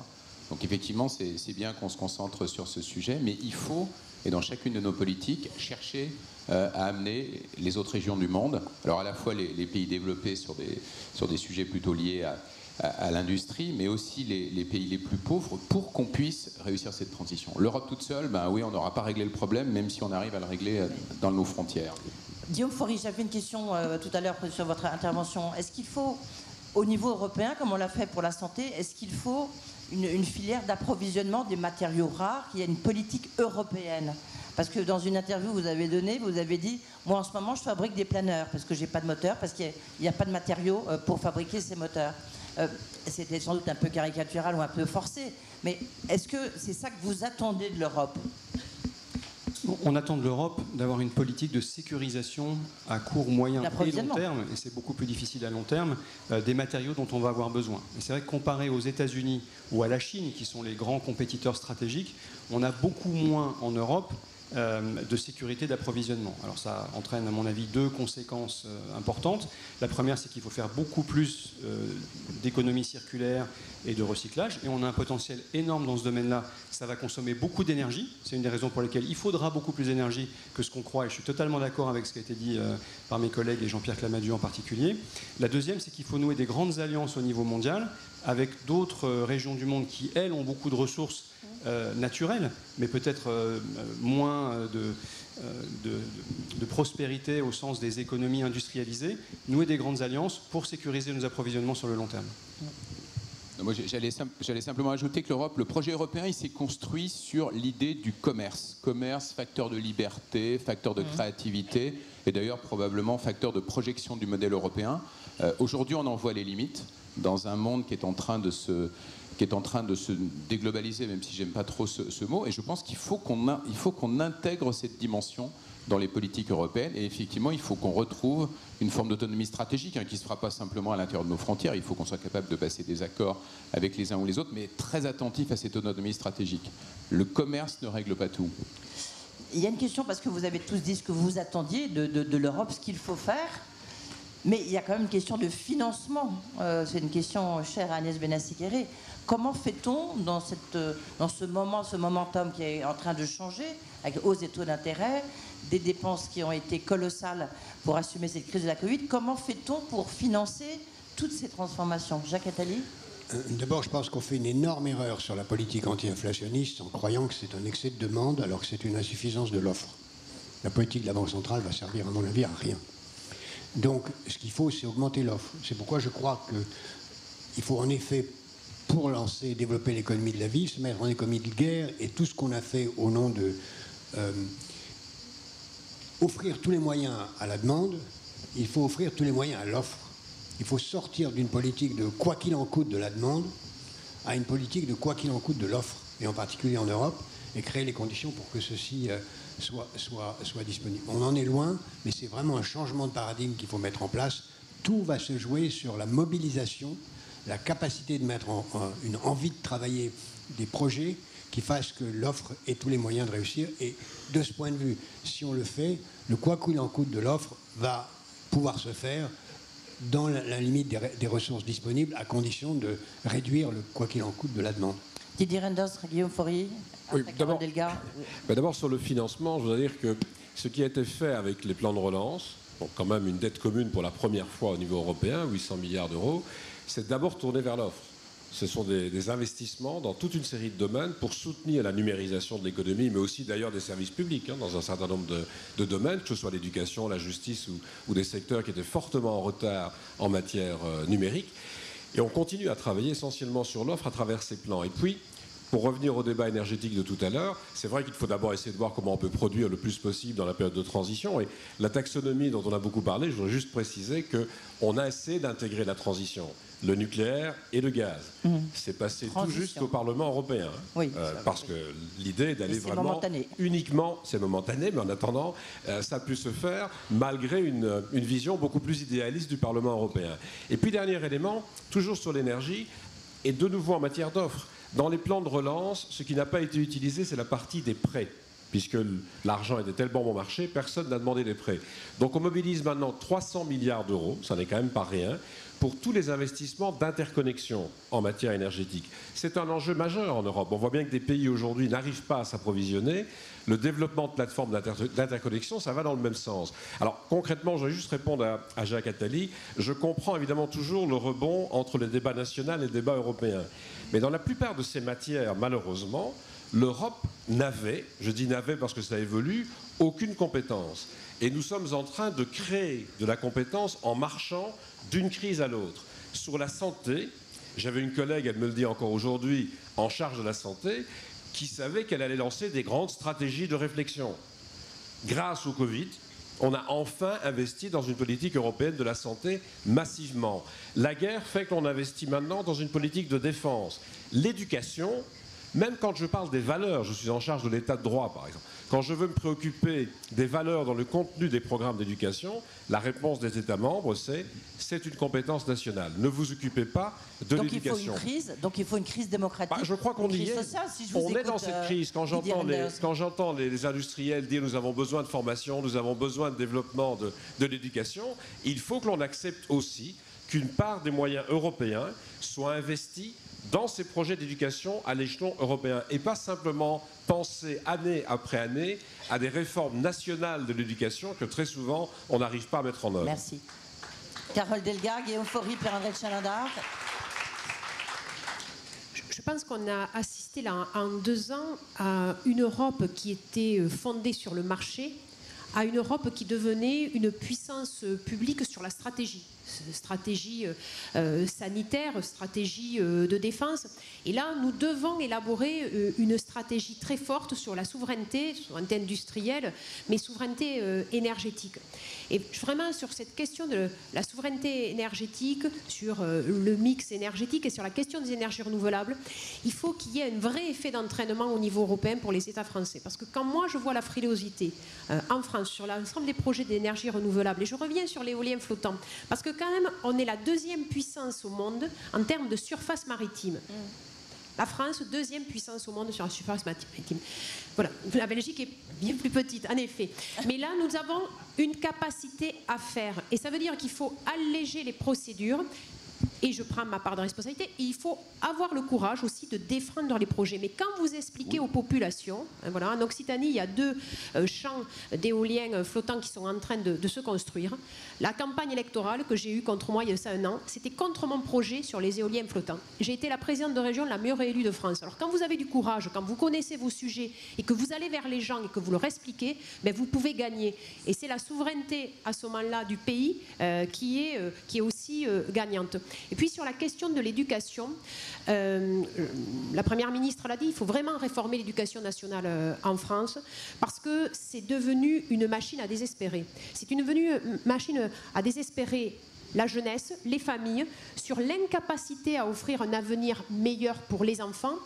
Donc effectivement, c'est bien qu'on se concentre sur ce sujet, mais il faut, et dans chacune de nos politiques, chercher à amener les autres régions du monde, alors à la fois les pays développés sur des sujets plutôt liés à l'industrie, mais aussi les pays les plus pauvres, pour qu'on puisse réussir cette transition. L'Europe toute seule, ben oui, on n'aura pas réglé le problème, même si on arrive à le régler dans nos frontières. Guillaume Faury, j'avais une question tout à l'heure sur votre intervention. Est-ce qu'il faut, au niveau européen, comme on l'a fait pour la santé, est-ce qu'il faut une filière d'approvisionnement des matériaux rares, qu'il y a une politique européenne? Parce que dans une interview vous avez dit, moi en ce moment je fabrique des planeurs parce que j'ai pas de moteur, parce qu'il n'y a pas de matériaux pour fabriquer ces moteurs. C'était sans doute un peu caricatural ou un peu forcé, mais est-ce que c'est ça que vous attendez de l'Europe? On attend de l'Europe d'avoir une politique de sécurisation à court, moyen et long terme, et c'est beaucoup plus difficile à long terme, des matériaux dont on va avoir besoin. Et c'est vrai que comparé aux États-Unis ou à la Chine, qui sont les grands compétiteurs stratégiques, on a beaucoup moins en Europe de sécurité d'approvisionnement. Alors ça entraîne à mon avis deux conséquences importantes. La première, c'est qu'il faut faire beaucoup plus d'économie circulaire et de recyclage, et on a un potentiel énorme dans ce domaine-là. Ça va consommer beaucoup d'énergie, c'est une des raisons pour lesquelles il faudra beaucoup plus d'énergie que ce qu'on croit, et je suis totalement d'accord avec ce qui a été dit par mes collègues et Jean-Pierre Clamadieu en particulier. La deuxième, c'est qu'il faut nouer des grandes alliances au niveau mondial avec d'autres régions du monde qui, elles, ont beaucoup de ressources naturelles, mais peut-être moins de prospérité au sens des économies industrialisées, nouer des grandes alliances pour sécuriser nos approvisionnements sur le long terme. Moi, j'allais simplement ajouter que l'Europe, le projet européen, il s'est construit sur l'idée du commerce. Commerce, facteur de liberté, facteur de créativité, et d'ailleurs probablement facteur de projection du modèle européen. Aujourd'hui, on en voit les limites dans un monde qui est en train de se qui est en train de se déglobaliser, même si j'aime pas trop ce mot, et je pense qu'il faut qu'on intègre cette dimension dans les politiques européennes, et effectivement, il faut qu'on retrouve une forme d'autonomie stratégique qui ne se fera pas simplement à l'intérieur de nos frontières. Il faut qu'on soit capable de passer des accords avec les uns ou les autres, mais très attentif à cette autonomie stratégique. Le commerce ne règle pas tout. Il y a une question, parce que vous avez tous dit ce que vous attendiez de l'Europe, ce qu'il faut faire, mais il y a quand même une question de financement. C'est une question chère à Agnès Benassi-Kéré. Comment fait-on dans ce momentum qui est en train de changer, avec hausse des taux d'intérêt, des dépenses qui ont été colossales pour assumer cette crise de la Covid, comment fait-on pour financer toutes ces transformations? Jacques Attali? D'abord, je pense qu'on fait une énorme erreur sur la politique anti-inflationniste en croyant que c'est un excès de demande alors que c'est une insuffisance de l'offre. La politique de la Banque centrale va servir, à mon avis, à rien. Donc, ce qu'il faut, c'est augmenter l'offre. C'est pourquoi je crois qu'il faut en effet, pour lancer et développer l'économie de la vie, se mettre en économie de guerre, et tout ce qu'on a fait au nom de offrir tous les moyens à la demande, il faut offrir tous les moyens à l'offre. Il faut sortir d'une politique de quoi qu'il en coûte de la demande à une politique de quoi qu'il en coûte de l'offre, et en particulier en Europe, et créer les conditions pour que ceci soit disponible. On en est loin, mais c'est vraiment un changement de paradigme qu'il faut mettre en place. Tout va se jouer sur la mobilisation, la capacité de mettre une envie de travailler des projets qui fassent que l'offre ait tous les moyens de réussir. Et de ce point de vue, si on le fait, le quoi qu'il en coûte de l'offre va pouvoir se faire dans la limite des ressources disponibles, à condition de réduire le quoi qu'il en coûte de la demande. Didier Reynders, Guillaume Faury, oui, d'abord sur le financement, je voudrais dire que ce qui a été fait avec les plans de relance, donc quand même une dette commune pour la première fois au niveau européen, 800 milliards d'euros, c'est d'abord tourné vers l'offre. Ce sont des investissements dans toute une série de domaines pour soutenir la numérisation de l'économie, mais aussi d'ailleurs des services publics, dans un certain nombre de domaines, que ce soit l'éducation, la justice ou des secteurs qui étaient fortement en retard en matière numérique. Et on continue à travailler essentiellement sur l'offre à travers ces plans. Et puis, pour revenir au débat énergétique de tout à l'heure, c'est vrai qu'il faut d'abord essayer de voir comment on peut produire le plus possible dans la période de transition. Et la taxonomie dont on a beaucoup parlé, je voudrais juste préciser qu'on a essayé d'intégrer la transition, le nucléaire et le gaz. C'est passé tout juste au Parlement européen. Oui, parce que l'idée est d'aller vraiment momentané. Uniquement, c'est momentané, mais en attendant, ça a pu se faire malgré une vision beaucoup plus idéaliste du Parlement européen. Et puis, dernier élément, toujours sur l'énergie, et de nouveau en matière d'offres. Dans les plans de relance, ce qui n'a pas été utilisé, c'est la partie des prêts. Puisque l'argent était tellement bon marché, personne n'a demandé des prêts. Donc on mobilise maintenant 300 milliards d'euros, ça n'est quand même pas rien, pour tous les investissements d'interconnexion en matière énergétique. C'est un enjeu majeur en Europe. On voit bien que des pays aujourd'hui n'arrivent pas à s'approvisionner. Le développement de plateformes d'interconnexion, ça va dans le même sens. Alors concrètement, je vais juste répondre à Jacques Attali. Je comprends évidemment toujours le rebond entre les débats nationaux et les débats européens. Mais dans la plupart de ces matières, malheureusement, l'Europe n'avait, je dis n'avait parce que ça évolue, aucune compétence. Et nous sommes en train de créer de la compétence en marchant d'une crise à l'autre. Sur la santé, j'avais une collègue, elle me le dit encore aujourd'hui, en charge de la santé, qui savait qu'elle allait lancer des grandes stratégies de réflexion. Grâce au Covid, on a enfin investi dans une politique européenne de la santé massivement. La guerre fait qu'on investit maintenant dans une politique de défense. L'éducation, même quand je parle des valeurs, je suis en charge de l'état de droit par exemple, quand je veux me préoccuper des valeurs dans le contenu des programmes d'éducation, la réponse des États membres, c'est une compétence nationale. Ne vous occupez pas de l'éducation. Donc il faut une crise démocratique. Je crois qu'on y est. Sociale, si on est dans cette crise. Quand j'entends les industriels dire nous avons besoin de formation, nous avons besoin de développement de l'éducation, il faut que l'on accepte aussi qu'une part des moyens européens soit investie dans ces projets d'éducation à l'échelon européen et pas simplement penser année après année à des réformes nationales de l'éducation que très souvent on n'arrive pas à mettre en œuvre. Merci. Carole Delga, Guillaume Faury, Pierre-André Chalendar. Je pense qu'on a assisté là en 2 ans à une Europe qui était fondée sur le marché, à une Europe qui devenait une puissance publique sur la stratégie sanitaire, stratégie de défense. Et là, nous devons élaborer une stratégie stratégie très forte sur la souveraineté industrielle, mais souveraineté énergétique. Et vraiment sur cette question de la souveraineté énergétique, sur le mix énergétique et sur la question des énergies renouvelables, il faut qu'il y ait un vrai effet d'entraînement au niveau européen pour les États français. Parce que quand moi je vois la frilosité en France sur l'ensemble des projets d'énergie renouvelable, et je reviens sur l'éolien flottant, parce que quand même on est la deuxième puissance au monde en termes de surface maritime. La France, deuxième puissance au monde sur la surface maritime. Voilà, la Belgique est bien plus petite, en effet. Mais là, nous avons une capacité à faire. Et ça veut dire qu'il faut alléger les procédures. Et je prends ma part de responsabilité. Et il faut avoir le courage aussi de défendre les projets. Mais quand vous expliquez aux populations, voilà, en Occitanie, il y a 2 champs d'éoliens flottants qui sont en train de se construire. La campagne électorale que j'ai eue contre moi il y a ça 1 an, c'était contre mon projet sur les éoliens flottants. J'ai été la présidente de région la mieux élue de France. Alors quand vous avez du courage, quand vous connaissez vos sujets et que vous allez vers les gens et que vous leur expliquez, ben vous pouvez gagner. Et c'est la souveraineté à ce moment-là du pays qui est aussi gagnante. Et puis sur la question de l'éducation, la Première ministre l'a dit, il faut vraiment réformer l'éducation nationale en France parce que c'est devenu une machine à désespérer. C'est devenue une machine à désespérer la jeunesse, les familles, sur l'incapacité à offrir un avenir meilleur pour les enfants.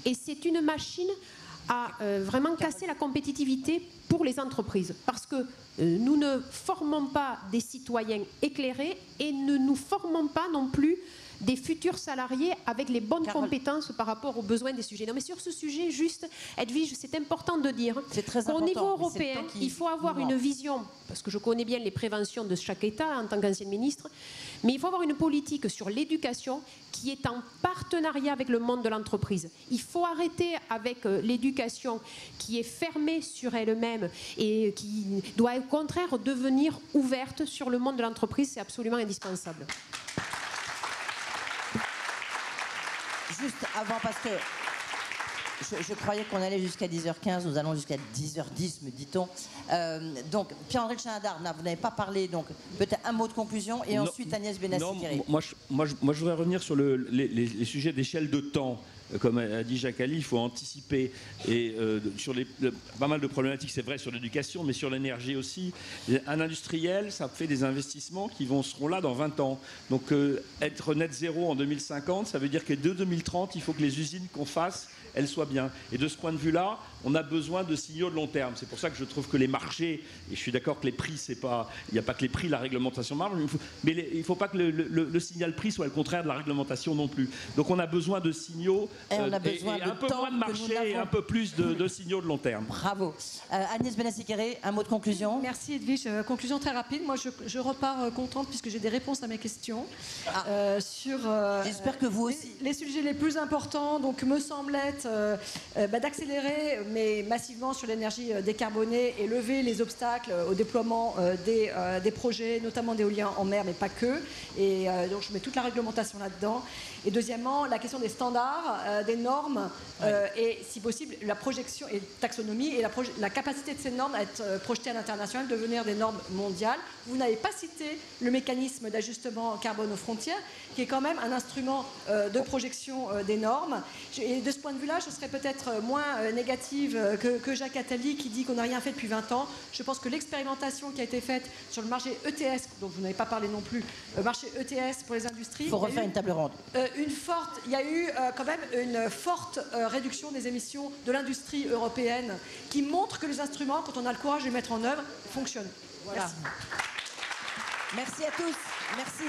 Et c'est une machine à vraiment casser la compétitivité pour les entreprises. Parce que nous ne formons pas des citoyens éclairés et ne nous formons pas non plus des futurs salariés avec les bonnes compétences par rapport aux besoins des sujets. Non, mais sur ce sujet, juste, Edwige, c'est important de dire qu'au niveau européen, il faut avoir une vision, parce que je connais bien les préventions de chaque État en tant qu'ancienne ministre, mais il faut avoir une politique sur l'éducation qui est en partenariat avec le monde de l'entreprise. Il faut arrêter avec l'éducation qui est fermée sur elle-même et qui doit au contraire devenir ouverte sur le monde de l'entreprise. C'est absolument indispensable. Juste avant, parce que je croyais qu'on allait jusqu'à 10h15, nous allons jusqu'à 10h10, me dit-on. Donc, Pierre-André de Chalindar, vous n'avez pas parlé, donc peut-être un mot de conclusion, et ensuite Agnès Benassi-Guéry. Moi, je voudrais revenir sur les sujets d'échelle de temps. Comme a dit Jacques Allais, il faut anticiper. Et sur pas mal de problématiques, c'est vrai sur l'éducation, mais sur l'énergie aussi. Un industriel, ça fait des investissements qui seront là dans 20 ans. Donc être net zéro en 2050, ça veut dire que dès 2030, il faut que les usines qu'on fasse, elles soient bien. Et de ce point de vue-là, on a besoin de signaux de long terme. C'est pour ça que je trouve que les marchés, et je suis d'accord que les prix, il n'y a pas que les prix, la réglementation marche, mais il ne faut pas que le signal prix soit le contraire de la réglementation non plus. Donc on a besoin de signaux, et on a besoin et un peu moins de marché, et un peu plus de signaux de long terme. Bravo. Agnès Benassi-Guéry, un mot de conclusion. Merci Edwige. Conclusion très rapide. Moi, je repars contente puisque j'ai des réponses à mes questions. J'espère que vous aussi. Les sujets les plus importants, donc, me semble être d'accélérer, mais massivement sur l'énergie décarbonée et lever les obstacles au déploiement des projets, notamment d'éolien en mer, mais pas que. Et donc, je mets toute la réglementation là-dedans. Et deuxièmement, la question des standards, des normes, et si possible, la projection et taxonomie et la capacité de ces normes à être projetées à l'international, devenir des normes mondiales. Vous n'avez pas cité le mécanisme d'ajustement carbone aux frontières, qui est quand même un instrument de projection des normes. Et de ce point de vue-là, je serais peut-être moins négative que Jacques Attali, qui dit qu'on n'a rien fait depuis 20 ans. Je pense que l'expérimentation qui a été faite sur le marché ETS, dont vous n'avez pas parlé non plus, le marché ETS pour les industries... Il faut refaire une table ronde. Il y a eu quand même une forte réduction des émissions de l'industrie européenne qui montre que les instruments, quand on a le courage de les mettre en œuvre, fonctionnent. Voilà. Merci à tous. Merci.